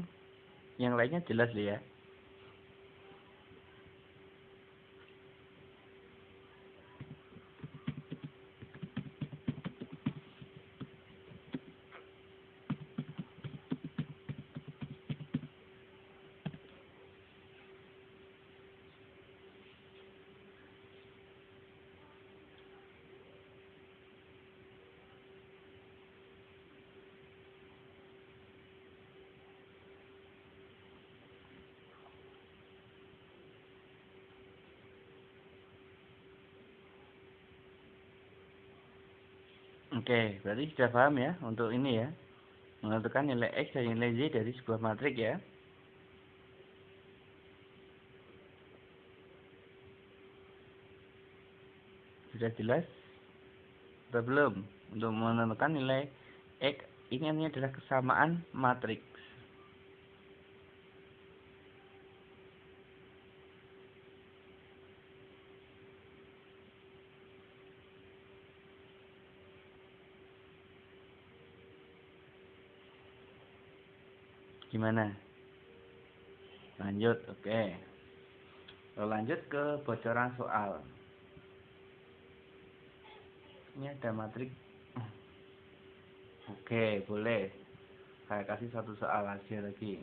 yang lainnya jelas ya. Oke, berarti sudah paham ya untuk ini ya. Menentukan nilai X dan nilai Y dari sebuah matrik ya. Sudah jelas? Atau belum? Untuk menentukan nilai X ini adalah kesamaan matriks. Gimana? Lanjut, oke. Lanjut ke bocoran soal. Ini ada matrik. Oke, boleh. Saya kasih satu soal aja lagi.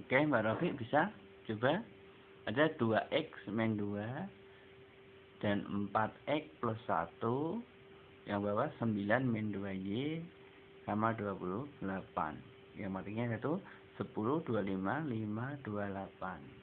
Oke, Mbak Rofi bisa coba. Ada 2x min 2 dan 4x plus 1, yang bawah 9 min 2y sama 28. Yang matiknya itu 10, 25, 5, 28.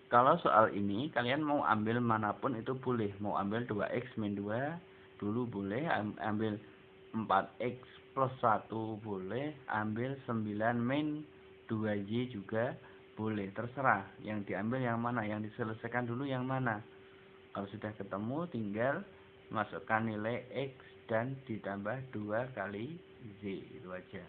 Kalau soal ini kalian mau ambil manapun itu boleh. Mau ambil 2x min 2 dulu boleh, ambil 4x plus 1 boleh, ambil 9 min 2Y juga boleh, terserah yang diambil yang mana, yang diselesaikan dulu yang mana. Kalau sudah ketemu tinggal masukkan nilai X dan ditambah 2 kali Z, itu aja.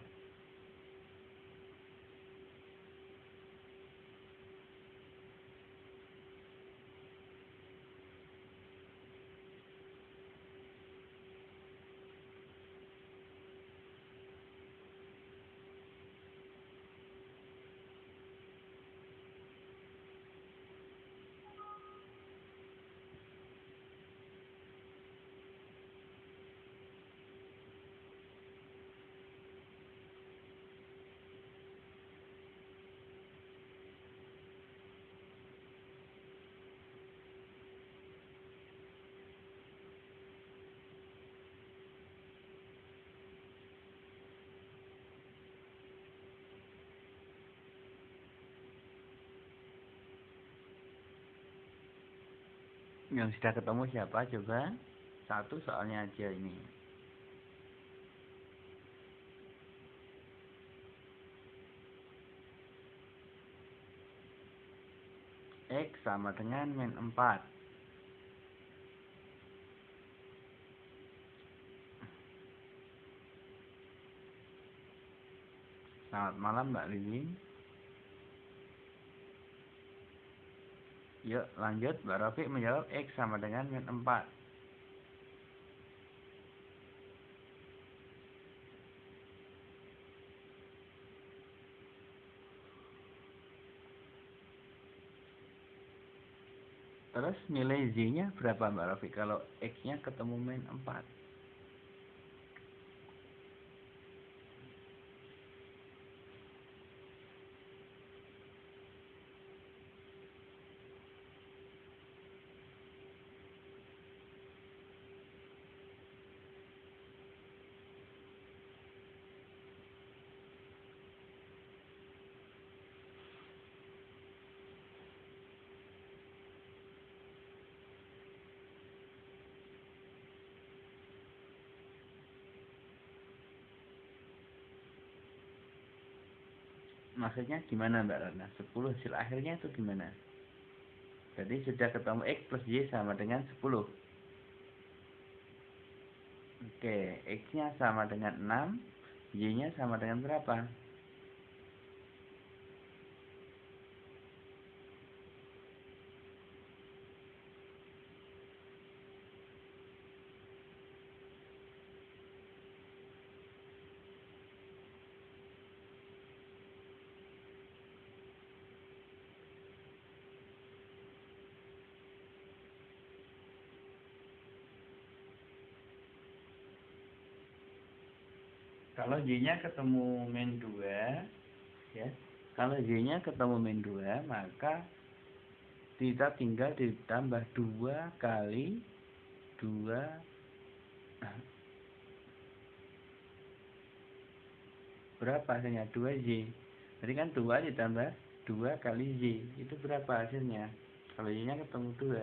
Yang sudah ketemu siapa coba? Satu soalnya aja ini. X sama dengan min 4. Selamat malam Mbak Lili. Yuk lanjut, Mbak Rafiq menjawab X sama dengan min 4. Terus nilai Z-nya berapa Mbak Rafiq kalau X-nya ketemu min 4? Maksudnya gimana Mbak Rana? 10 hasil akhirnya itu gimana? Jadi sudah ketemu X plus Y sama dengan 10. Oke, X-nya sama dengan 6, Y-nya sama dengan berapa? Kalau Y-nya ketemu min 2, ya. Kalau Y-nya ketemu min 2, maka kita tinggal ditambah 2 kali 2. Berapa hasilnya? 2Y. Jadi kan 2 ditambah 2 kali Y. Itu berapa hasilnya? Kalau Y-nya ketemu 2.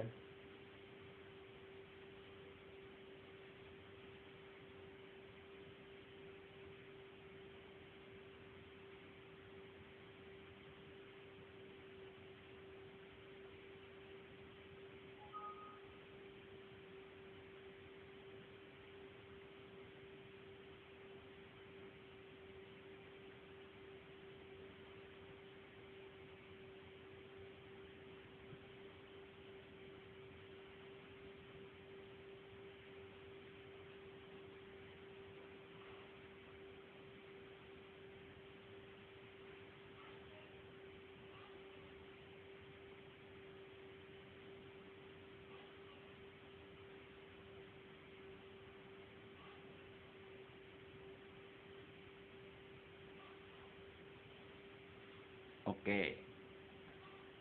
Oke.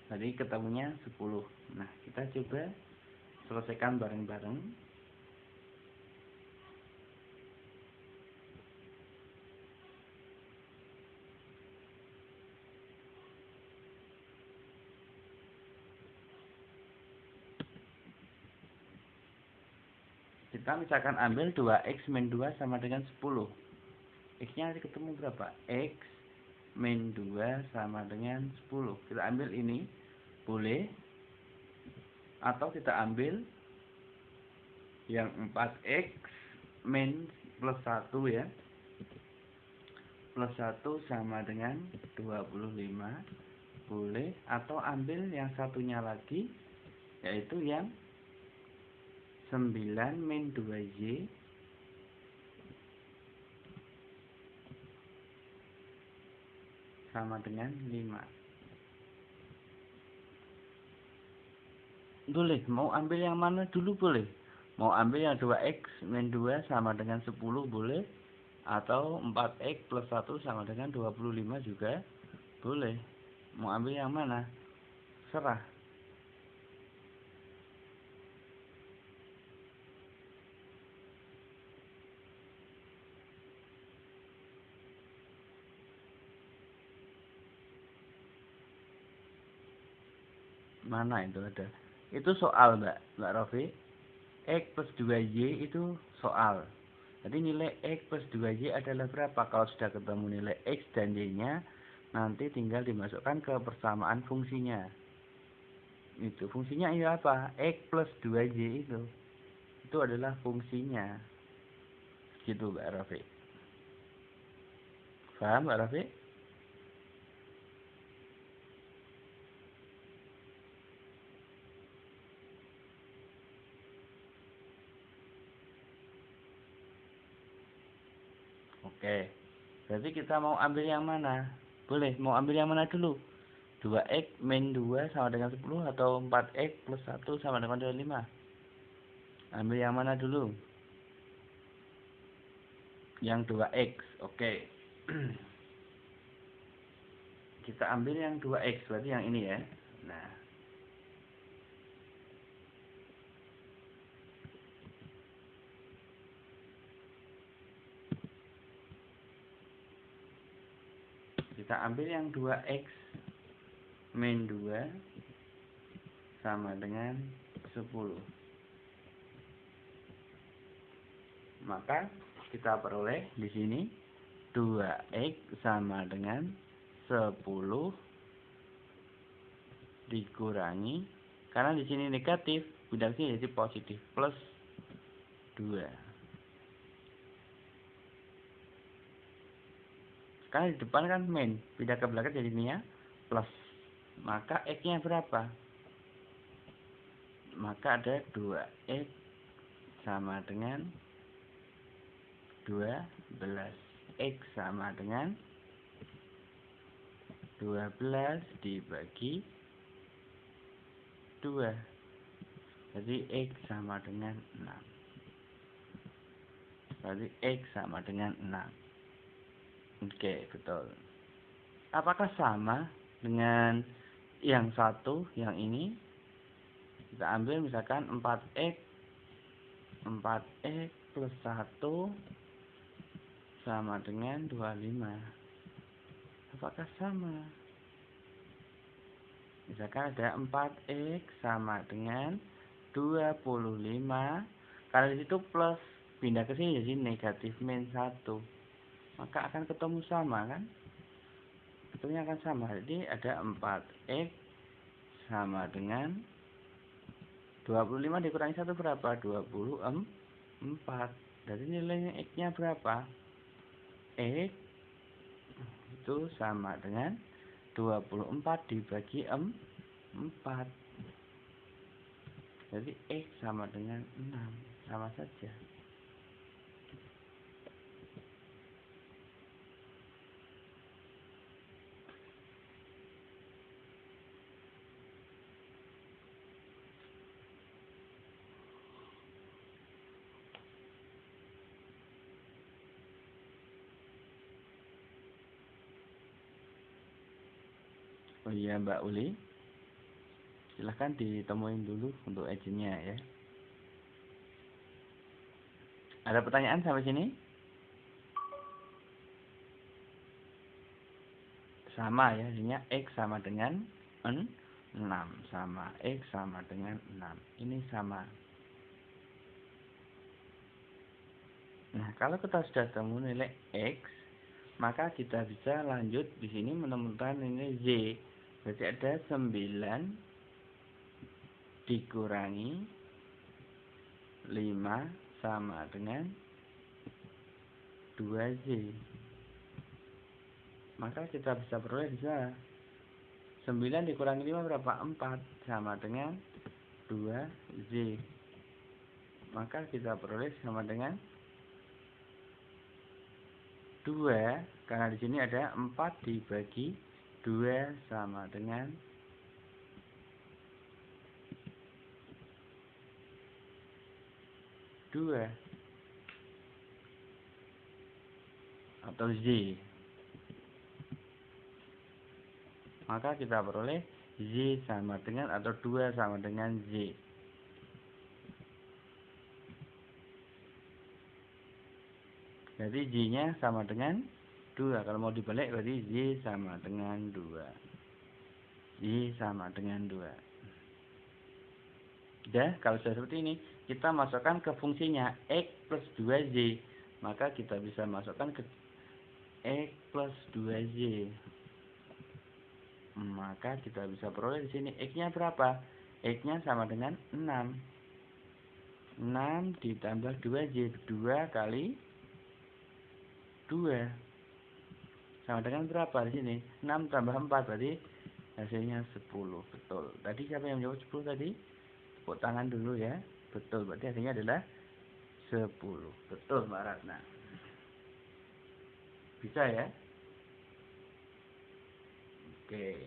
Tadi ketemunya 10. Nah, kita coba selesaikan bareng-bareng. Kita misalkan ambil 2X min 2 sama dengan 10. X-nya nanti ketemu berapa? X min 2 sama dengan 10. Kita ambil ini, boleh. Atau kita ambil yang 4X min plus 1 ya. Plus 1 sama dengan 25. Boleh. Atau ambil yang satunya lagi, yaitu yang 9 min 2Y sama dengan 5. Boleh, mau ambil yang mana dulu boleh. Mau ambil yang 2X min 2 sama dengan 10 boleh. Atau 4X plus 1 sama dengan 25 juga boleh. Mau ambil yang mana? Serah. Mana itu ada? Itu soal, Mbak Rofi. X plus 2Y itu soal. Jadi nilai X plus 2Y adalah berapa? Kalau sudah ketemu nilai X dan Y-nya, nanti tinggal dimasukkan ke persamaan fungsinya. Itu fungsinya ini apa? X plus 2Y itu. Itu adalah fungsinya. Gitu Mbak Rofi. Paham Mbak Rofi? Oke. Berarti kita mau ambil yang mana? Boleh, mau ambil yang mana dulu? 2X min 2 sama dengan 10 atau 4X plus 1 sama dengan 25? Ambil yang mana dulu? Yang 2X. Oke. Kita ambil yang 2X, berarti yang ini ya. Nah, kita ambil yang 2X min 2 sama dengan 10. Maka kita peroleh di sini 2X sama dengan 10 dikurangi, karena di sini negatif, pindah ke sini jadi positif, plus 2. Sekarang di depan kan min, pindah ke belakang jadi ini ya, plus. Maka X-nya berapa? Maka ada 2X sama dengan 12. X sama dengan 12 dibagi 2. Jadi X sama dengan 6. Berarti X sama dengan 6. Oke, betul. Apakah sama dengan yang satu, yang ini? Kita ambil misalkan 4X plus 1 sama dengan 25. Apakah sama? Misalkan ada 4X sama dengan 25. Kalau di situ plus, pindah ke sini jadi negatif min 1. Maka akan ketemu sama kan? Ketemunya akan sama. Jadi ada 4X sama dengan 25 dikurangi 1 berapa? 24. Jadi nilainya X-nya berapa? X itu sama dengan 24 dibagi 4. Jadi X sama dengan 6. Sama saja. Oh iya Mbak Uli, silahkan ditemuin dulu untuk agentnya ya. Ada pertanyaan sampai sini? Sama ya, hasilnya X sama dengan 6. Sama, X sama dengan 6. Ini sama. Nah, kalau kita sudah temu nilai X, Maka kita bisa lanjut di sini menemukan ini Z. Berarti ada 9 dikurangi 5 sama dengan 2Z. Maka kita bisa peroleh bisa 9 dikurangi 5 berapa? 4 sama dengan 2Z. Maka kita peroleh sama dengan 2, karena di sini ada 4 dibagi 2 sama dengan 2 atau Z. Maka kita peroleh Z sama dengan atau 2 sama dengan Z. Jadi Z-nya sama dengan 2. Kalau mau dibalik berarti Z sama dengan 2. Z sama dengan 2. Udah, kalau sudah seperti ini, kita masukkan ke fungsinya X plus 2Z. Maka kita bisa masukkan ke X plus 2Z. Maka kita bisa peroleh di sini X-nya berapa? X-nya sama dengan 6. 6 ditambah 2Z. 2 kali 2 sama dengan berapa di sini? 6 tambah 4 berarti hasilnya 10. Betul. Tadi siapa yang menjawab 10 tadi? Tepuk tangan dulu ya. Betul. Berarti hasilnya adalah 10. Betul, Mbak Ratna. Bisa ya? Oke.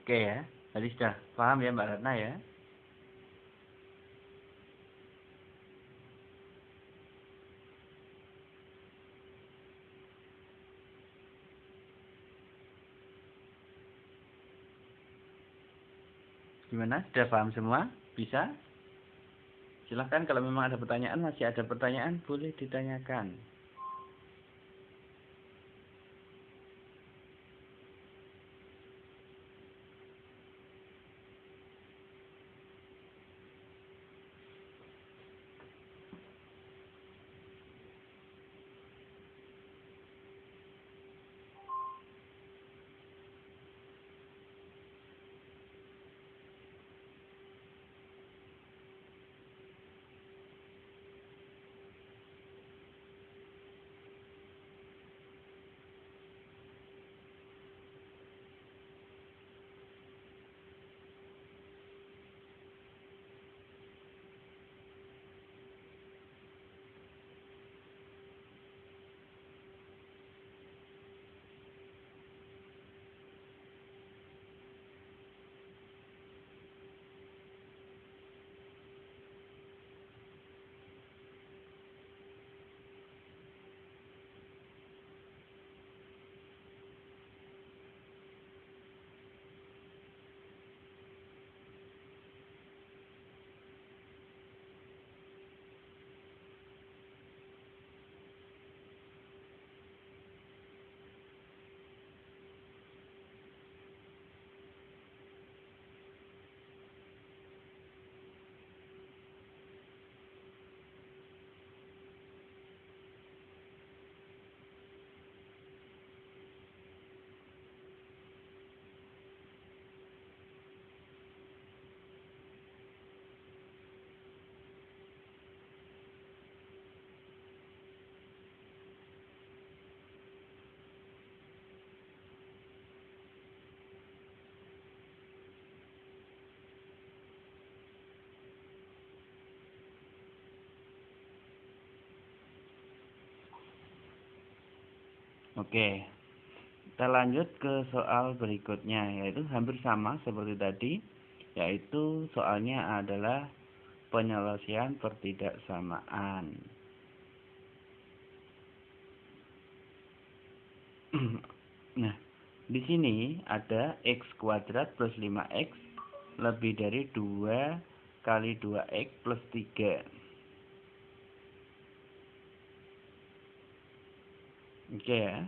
Oke ya. Tadi sudah paham ya Mbak Ratna ya? Gimana? Sudah paham semua? Bisa? Silahkan kalau memang ada pertanyaan, masih ada pertanyaan, boleh ditanyakan. Oke. Kita lanjut ke soal berikutnya, yaitu hampir sama seperti tadi. yaitu soalnya adalah penyelesaian pertidaksamaan. Nah, di sini ada x kuadrat plus 5x lebih dari 2 kali 2x plus 3. Oke ya.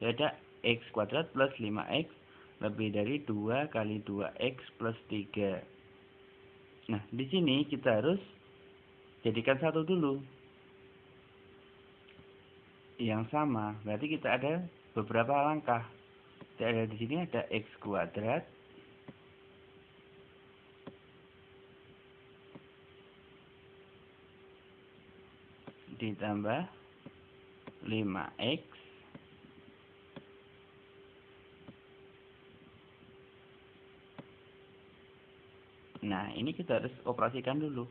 Ada x kuadrat plus 5x lebih dari 2 kali 2x plus 3. Nah, di sini kita harus jadikan satu dulu. Yang sama, berarti kita ada beberapa langkah. Ada di sini ada x kuadrat ditambah 5x Nah, ini kita harus operasikan dulu.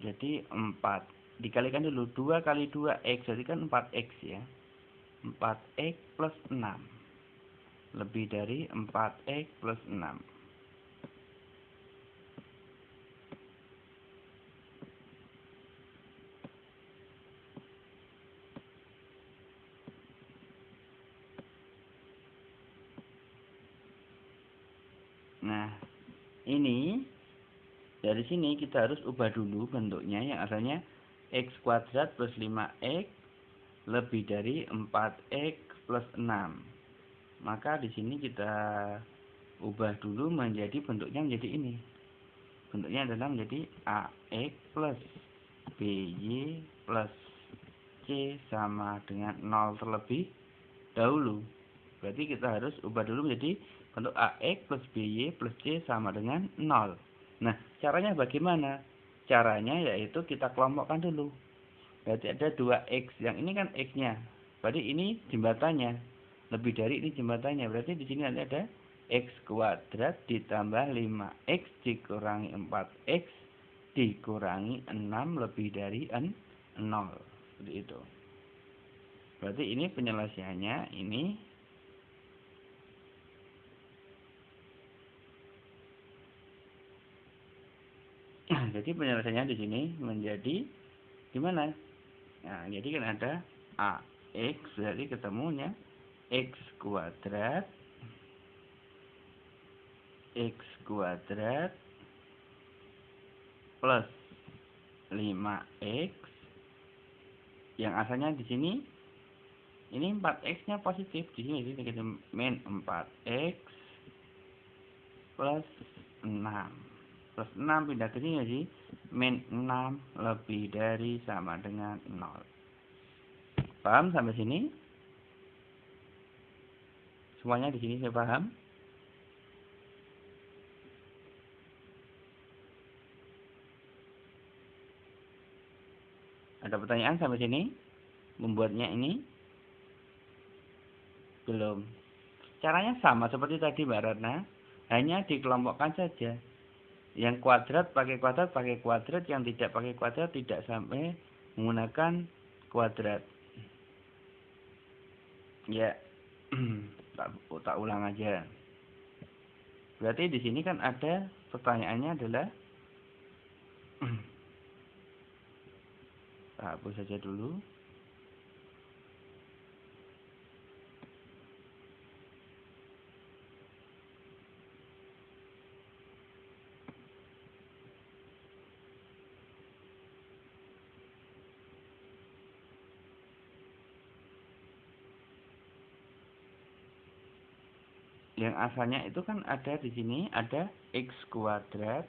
Jadi 4 dikalikan dulu 2 kali 2x, jadi kan 4x ya. 4x plus 6 lebih dari 4x plus 6. Nah, ini dari sini kita harus ubah dulu bentuknya yang asalnya x kuadrat plus 5x lebih dari 4x plus 6. Maka di sini kita ubah dulu menjadi bentuknya menjadi ini. Bentuknya adalah menjadi ax plus by plus c sama dengan 0 terlebih dahulu. Berarti kita harus ubah dulu menjadi bentuk ax plus by plus c sama dengan 0. Nah, caranya bagaimana? Caranya yaitu kita kelompokkan dulu. Berarti ada 2x, yang ini kan x-nya. Berarti ini jembatannya. Lebih dari ini jembatannya. Berarti di sini ada x kuadrat ditambah 5x dikurangi 4x dikurangi 6 lebih dari 0. Seperti itu. Berarti ini penyelesaiannya ini jadi penyelesaiannya di sini menjadi gimana? Nah, jadi kan ada ax, jadi ketemunya x kuadrat plus 5x yang asalnya di sini ini 4x-nya positif, di sini kita min 4x plus 6. Plus 6 pindah ke sini sih, min 6 lebih dari sama dengan 0. Paham sampai sini? Semuanya di sini saya paham? Ada pertanyaan sampai sini? Membuatnya ini? Belum. Caranya sama seperti tadi Mbak Ratna, hanya dikelompokkan saja. Yang kuadrat pakai kuadrat, yang tidak pakai kuadrat tidak sampai menggunakan kuadrat. Ya, tak ulang aja. Berarti di sini kan ada pertanyaannya adalah hapus saja dulu. Yang asalnya itu kan ada di sini ada x kuadrat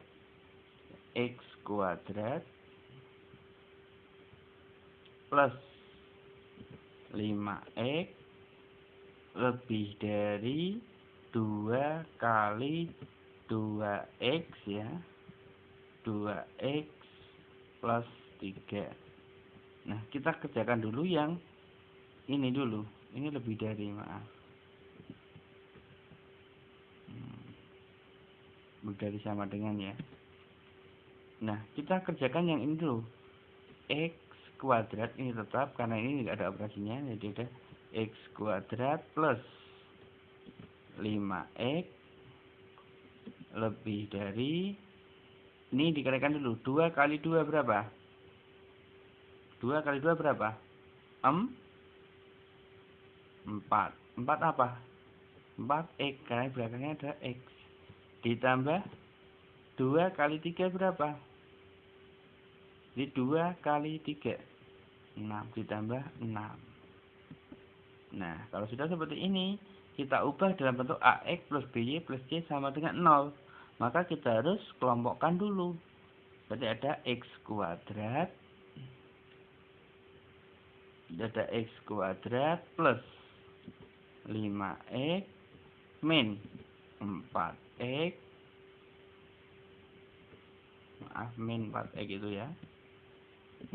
plus 5x lebih dari 2 kali 2x ya. 2x plus 3. Nah, kita kerjakan dulu yang ini dulu. Ini lebih dari, maaf. Lebih dari sama dengan ya. Nah, kita kerjakan yang ini dulu. X kuadrat ini tetap karena ini nggak ada operasinya, jadi ada X kuadrat plus 5X lebih dari, ini dikalikan dulu, 2 kali 2 berapa? 2 kali 2 berapa? 4. 4 apa? 4X, karena belakangnya ada X. Ditambah 2 kali 3 berapa? Jadi 2 kali 3 6, ditambah 6. Nah, kalau sudah seperti ini, kita ubah dalam bentuk AX plus BY plus C sama dengan 0. Maka kita harus kelompokkan dulu. Berarti ada X kuadrat. Ada X kuadrat plus 5X min 4X. Maaf, min 4X itu ya.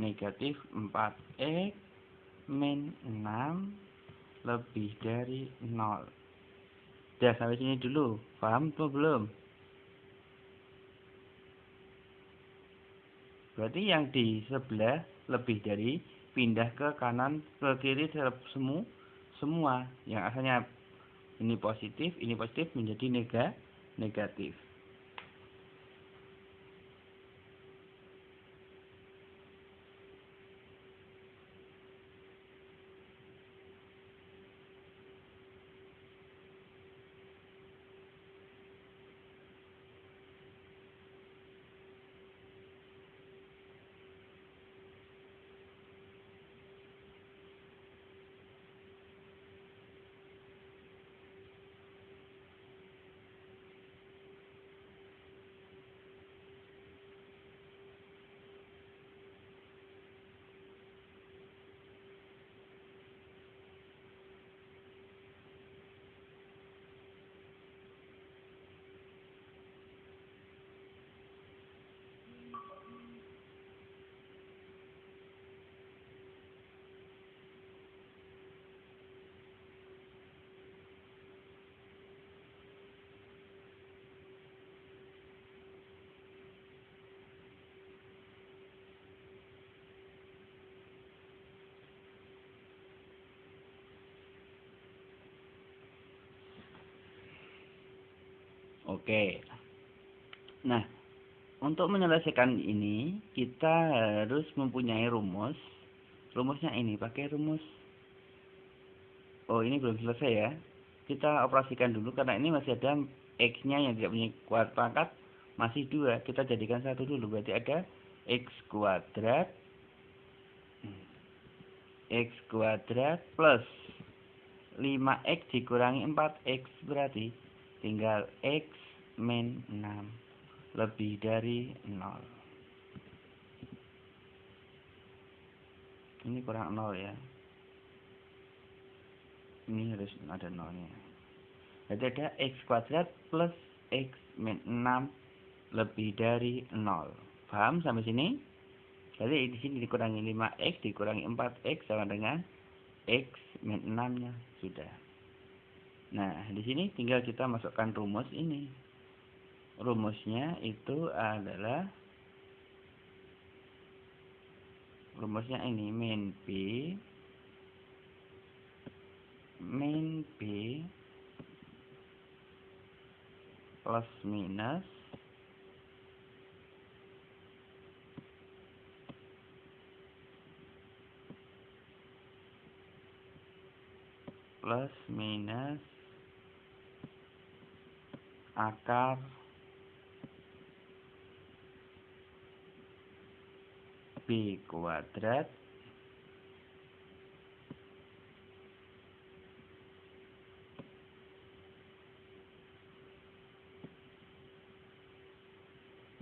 Negatif 4X min 6 lebih dari 0. Udah sampai sini dulu. Paham atau belum? Berarti yang di sebelah lebih dari pindah ke kanan ke kiri semua. Yang asalnya ini positif menjadi negatif. Oke. Nah, untuk menyelesaikan ini kita harus mempunyai rumus. Rumusnya ini, pakai rumus. Oh, ini belum selesai ya. Kita operasikan dulu karena ini masih ada X-nya yang tidak punya kuadrat pangkat, masih 2. Kita jadikan 1 dulu. Berarti ada X kuadrat plus 5X dikurangi 4X, berarti tinggal X min 6 lebih dari 0. Ini kurang 0 ya. Ini harus ada 0-nya. Jadi ada X kuadrat plus X min 6 lebih dari 0. Paham sampai sini? Jadi di sini dikurangi 5X dikurangi 4X sama dengan X min 6-nya sudah. Nah, di sini tinggal kita masukkan rumus ini. Rumusnya itu adalah ini min P plus minus akar B kuadrat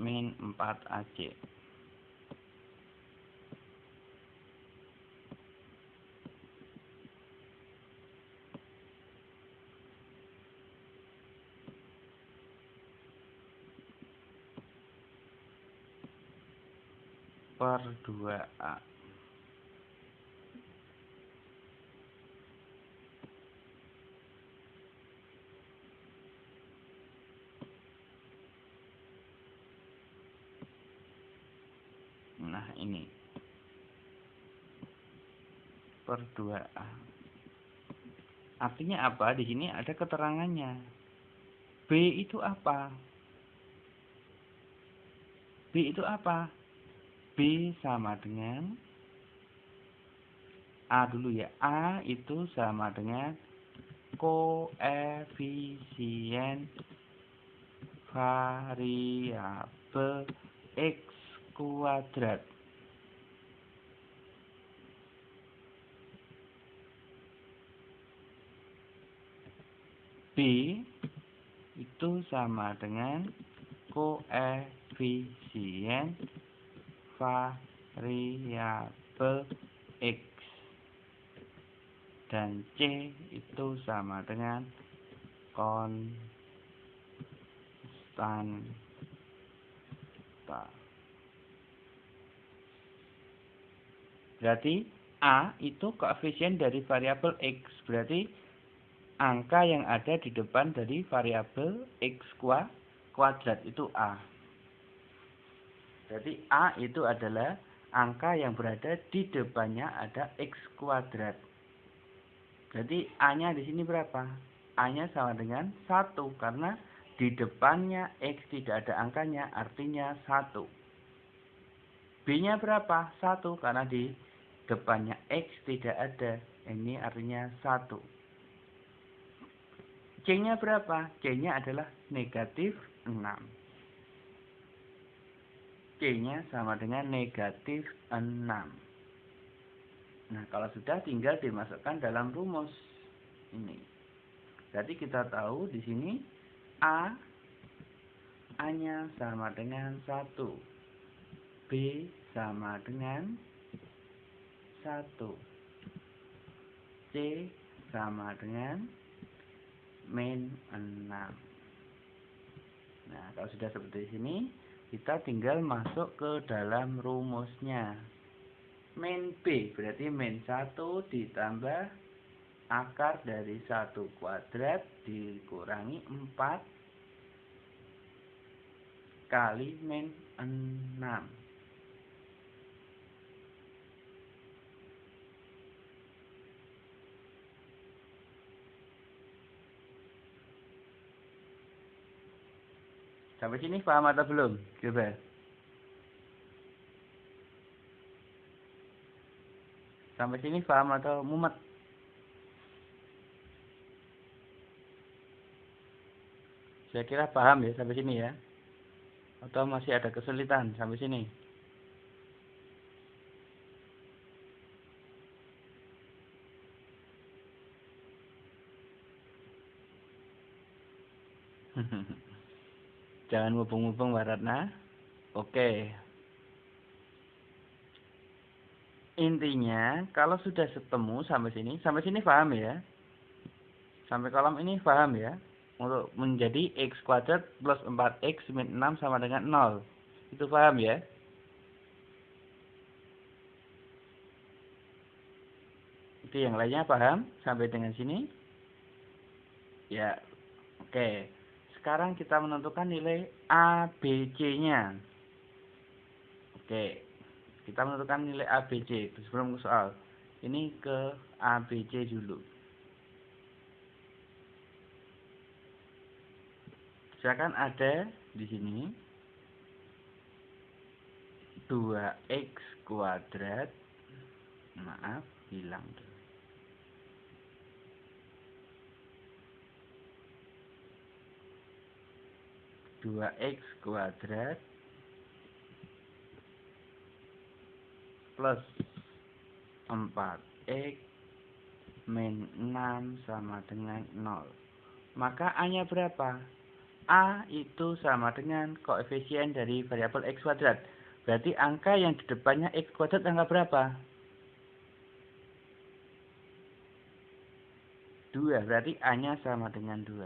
min 4AC. per 2A. Nah, ini per 2A. Artinya apa? Di sini ada keterangannya. B itu apa? B itu apa? B sama dengan A dulu ya. A itu sama dengan koefisien variabel X kuadrat. B itu sama dengan koefisien variabel X. Dan C itu sama dengan konstanta. Berarti A itu koefisien dari variabel X. Berarti angka yang ada di depan dari variabel X kuadrat itu A. Berarti A itu adalah angka yang berada di depannya ada X kuadrat. Berarti A-nya di sini berapa? A-nya sama dengan 1 karena di depannya X tidak ada angkanya, artinya 1. B-nya berapa? 1 karena di depannya X tidak ada, ini artinya 1. C-nya berapa? C-nya adalah negatif 6. C-nya sama dengan negatif 6. Nah, kalau sudah tinggal dimasukkan dalam rumus ini. Jadi kita tahu di sini A-nya sama dengan 1. B sama dengan 1. C sama dengan min 6. Nah, kalau sudah seperti ini, kita tinggal masuk ke dalam rumusnya. Min B berarti min 1 ditambah akar dari 1 kuadrat dikurangi 4 kali min 6. Sampai sini paham atau belum? Coba. Sampai sini paham atau mumet? Saya kira paham ya sampai sini ya. Atau masih ada kesulitan sampai sini? Jangan mubung-mubung Mbak Ratna. Oke. Intinya kalau sudah ketemu sampai sini paham ya. Sampai kolom ini paham ya. Untuk menjadi X kuadrat plus 4X min 6 sama dengan 0. Itu paham ya. Itu yang lainnya paham sampai dengan sini? Ya. Oke. Sekarang kita menentukan nilai ABC-nya. Oke. Kita menentukan nilai ABC sebelum ke soal. Ini ke ABC dulu. Misalkan ada di sini 2x kuadrat. Maaf, hilang tuh. 2x kuadrat plus 4x min 6 sama dengan 0. Maka A-nya berapa? A itu sama dengan koefisien dari variabel X kuadrat. Berarti angka yang di depannya X kuadrat angka berapa? 2. Berarti A-nya sama dengan 2.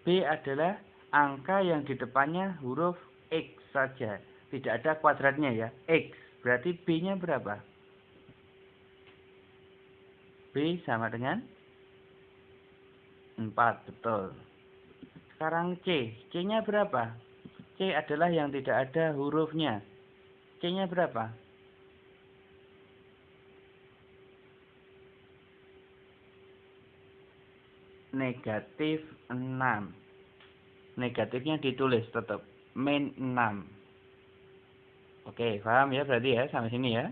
B adalah angka yang di depannya huruf X saja. Tidak ada kuadratnya ya. X. Berarti B-nya berapa? B sama dengan 4. Betul. Sekarang C. C-nya berapa? C adalah yang tidak ada hurufnya. C-nya berapa? negatif 6. Negatifnya ditulis tetap. Min 6. Oke, paham ya berarti ya sampai sini ya.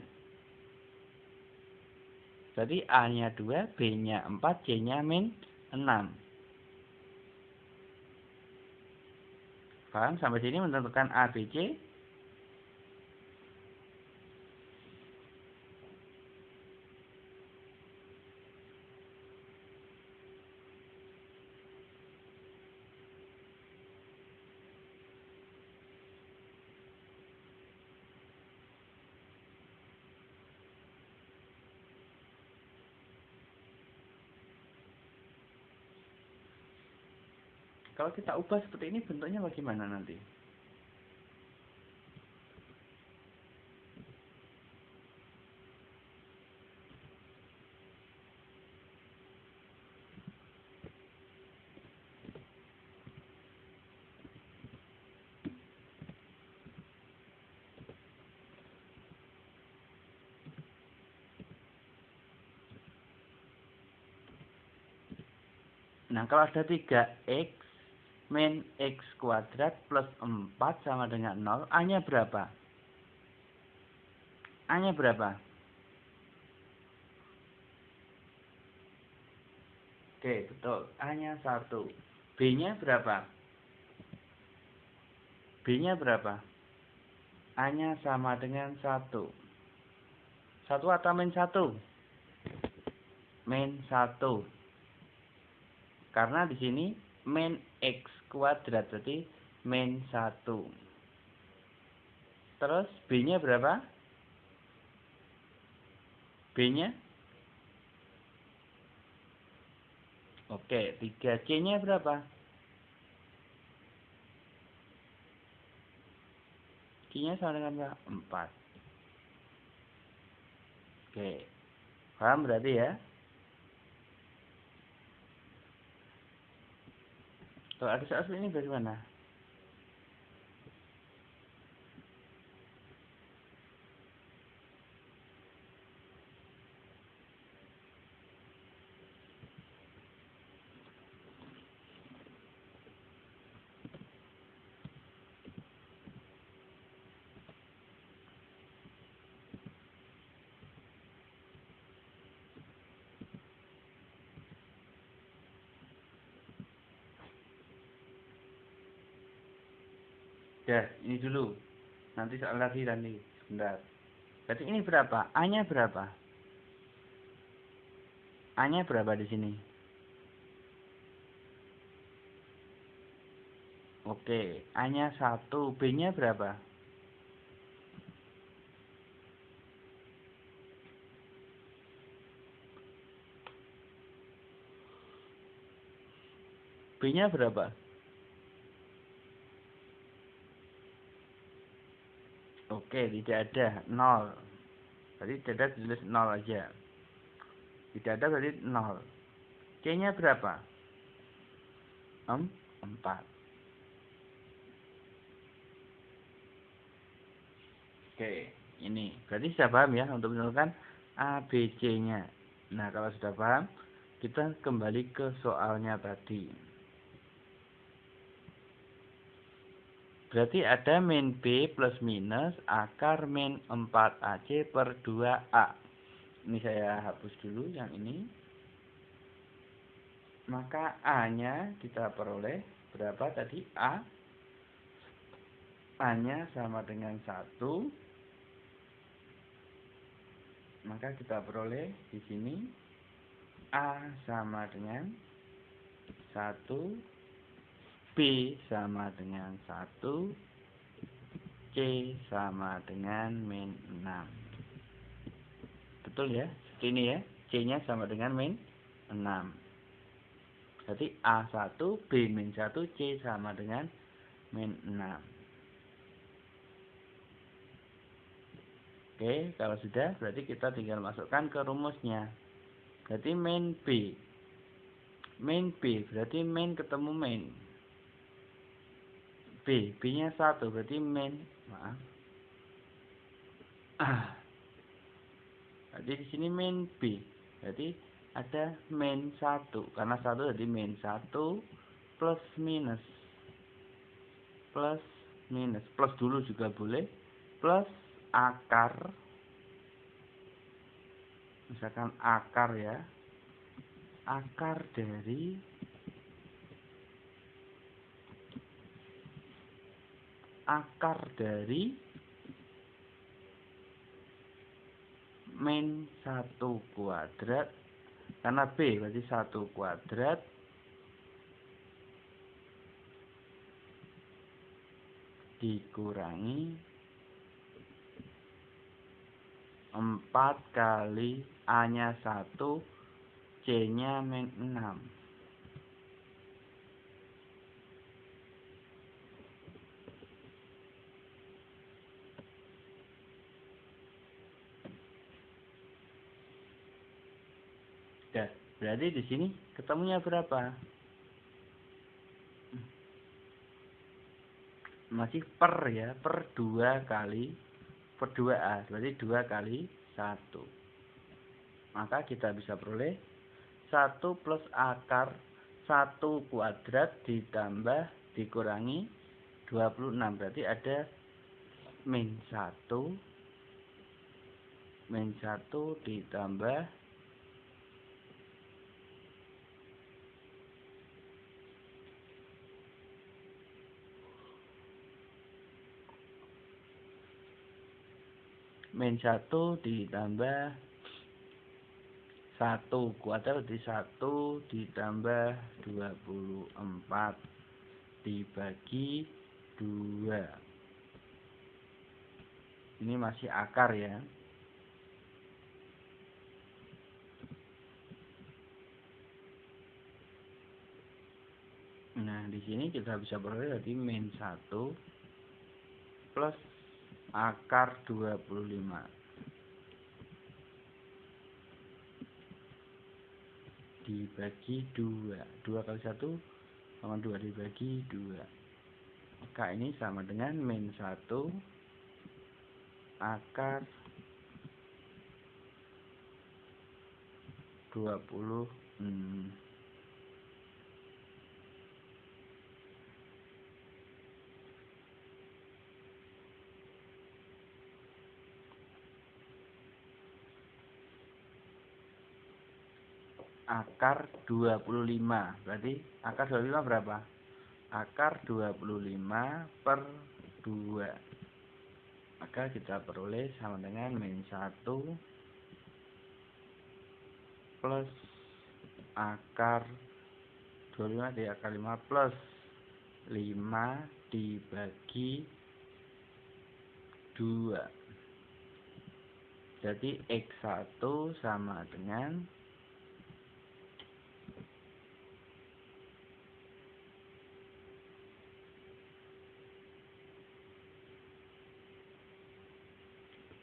Berarti A-nya 2, B-nya 4, C-nya min 6. Paham sampai sini menentukan A, B, C? Kalau kita ubah seperti ini bentuknya bagaimana nanti? Nah, kalau ada 3x min x kuadrat plus 4 sama dengan 0, A-nya berapa? A-nya berapa? Oke, betul. A-nya 1. B-nya berapa? B-nya berapa? A-nya sama dengan 1. 1 atau min 1? Min 1. Karena di sini min x kuadrat, berarti min 1. Terus B-nya berapa? B-nya? Oke, 3C-nya berapa? C-nya sama dengan berapa? 4. Oke, paham berarti ya? Kalau ada soal seperti ini bagaimana? Ya, ini dulu. Nanti soal lagi nanti. Sebentar. Berarti ini berapa? A-nya berapa? A-nya berapa di sini? Oke, A-nya 1. B-nya berapa? B-nya berapa? Oke, tidak ada. 0. Berarti tidak ditulis 0 aja. Tidak ada berarti 0. C-nya berapa? 4. Oke, ini. Berarti sudah paham ya untuk menentukan A, B, C-nya. Nah, kalau sudah paham, kita kembali ke soalnya tadi. Berarti ada min B plus minus akar min 4AC per 2A. Ini saya hapus dulu yang ini. Maka A-nya kita peroleh berapa tadi? A. A-nya sama dengan 1. Maka kita peroleh di sini A sama dengan 1, B sama dengan 1, C sama dengan min 6. Betul ya? Seperti ini ya. C-nya sama dengan min 6. Berarti A1, B min 1, C sama dengan min 6. Oke, kalau sudah berarti kita tinggal masukkan ke rumusnya. Berarti min B. Min B berarti min ketemu min. B, B-nya 1 berarti min, maaf. Berarti di sini min B. Berarti ada min 1. Karena 1 jadi min 1 plus minus. Plus minus. Plus dulu juga boleh. Plus akar. Misalkan akar ya. Akar dari min 1 kuadrat. Karena B berarti 1 kuadrat dikurangi 4 kali A-nya 1, C-nya min 6. Dah, berarti di sini ketemunya berapa? Masih per ya, per 2 kali per 2A, berarti 2 kali 1. Maka kita bisa peroleh 1 plus akar 1 kuadrat ditambah dikurangi 26. Berarti ada min 1 ditambah min 1 ditambah 1 kuadrat di 1 ditambah 24 dibagi 2. Ini masih akar ya. Nah, di sini kita bisa peroleh jadi min 1 plus akar 25 dibagi 2. 2 kali 1 sama 2 dibagi 2. Maka ini sama dengan min 1 akar 26. Akar 25. Berarti akar 25 berapa? Akar 25 per 2. Maka kita peroleh sama dengan min 1 plus akar 25 di akar 5 plus 5 dibagi 2. Jadi X1 sama dengan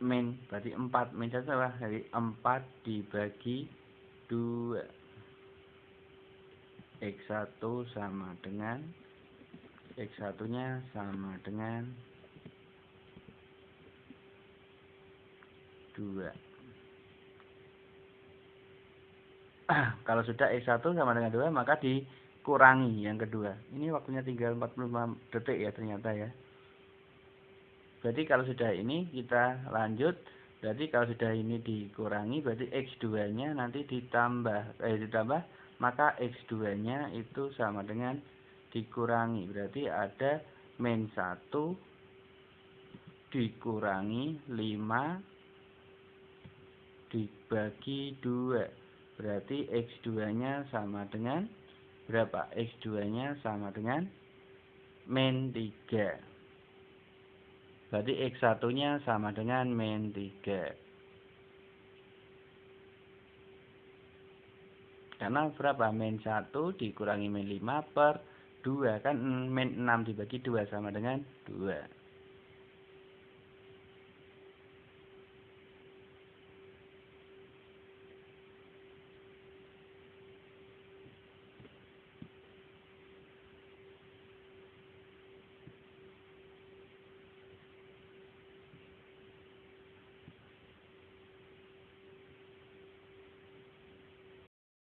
min, berarti 4. Min 1 adalah dari 4 dibagi 2. X1 sama dengan X1 nya sama dengan 2. Kalau sudah X1 sama dengan 2 maka dikurangi yang kedua. Ini waktunya tinggal 45 detik ya ternyata ya. Berarti kalau sudah ini kita lanjut. Berarti kalau sudah ini dikurangi berarti X2 nya nanti ditambah maka X2 nya itu sama dengan dikurangi. Berarti ada min 1 dikurangi 5 dibagi 2. Berarti X2 nya sama dengan berapa? X2 nya sama dengan min 3. Berarti X1 nya sama dengan min 3. Karena berapa? Min 1 dikurangi min 5 per 2. Kan min 6 dibagi 2 sama dengan 2.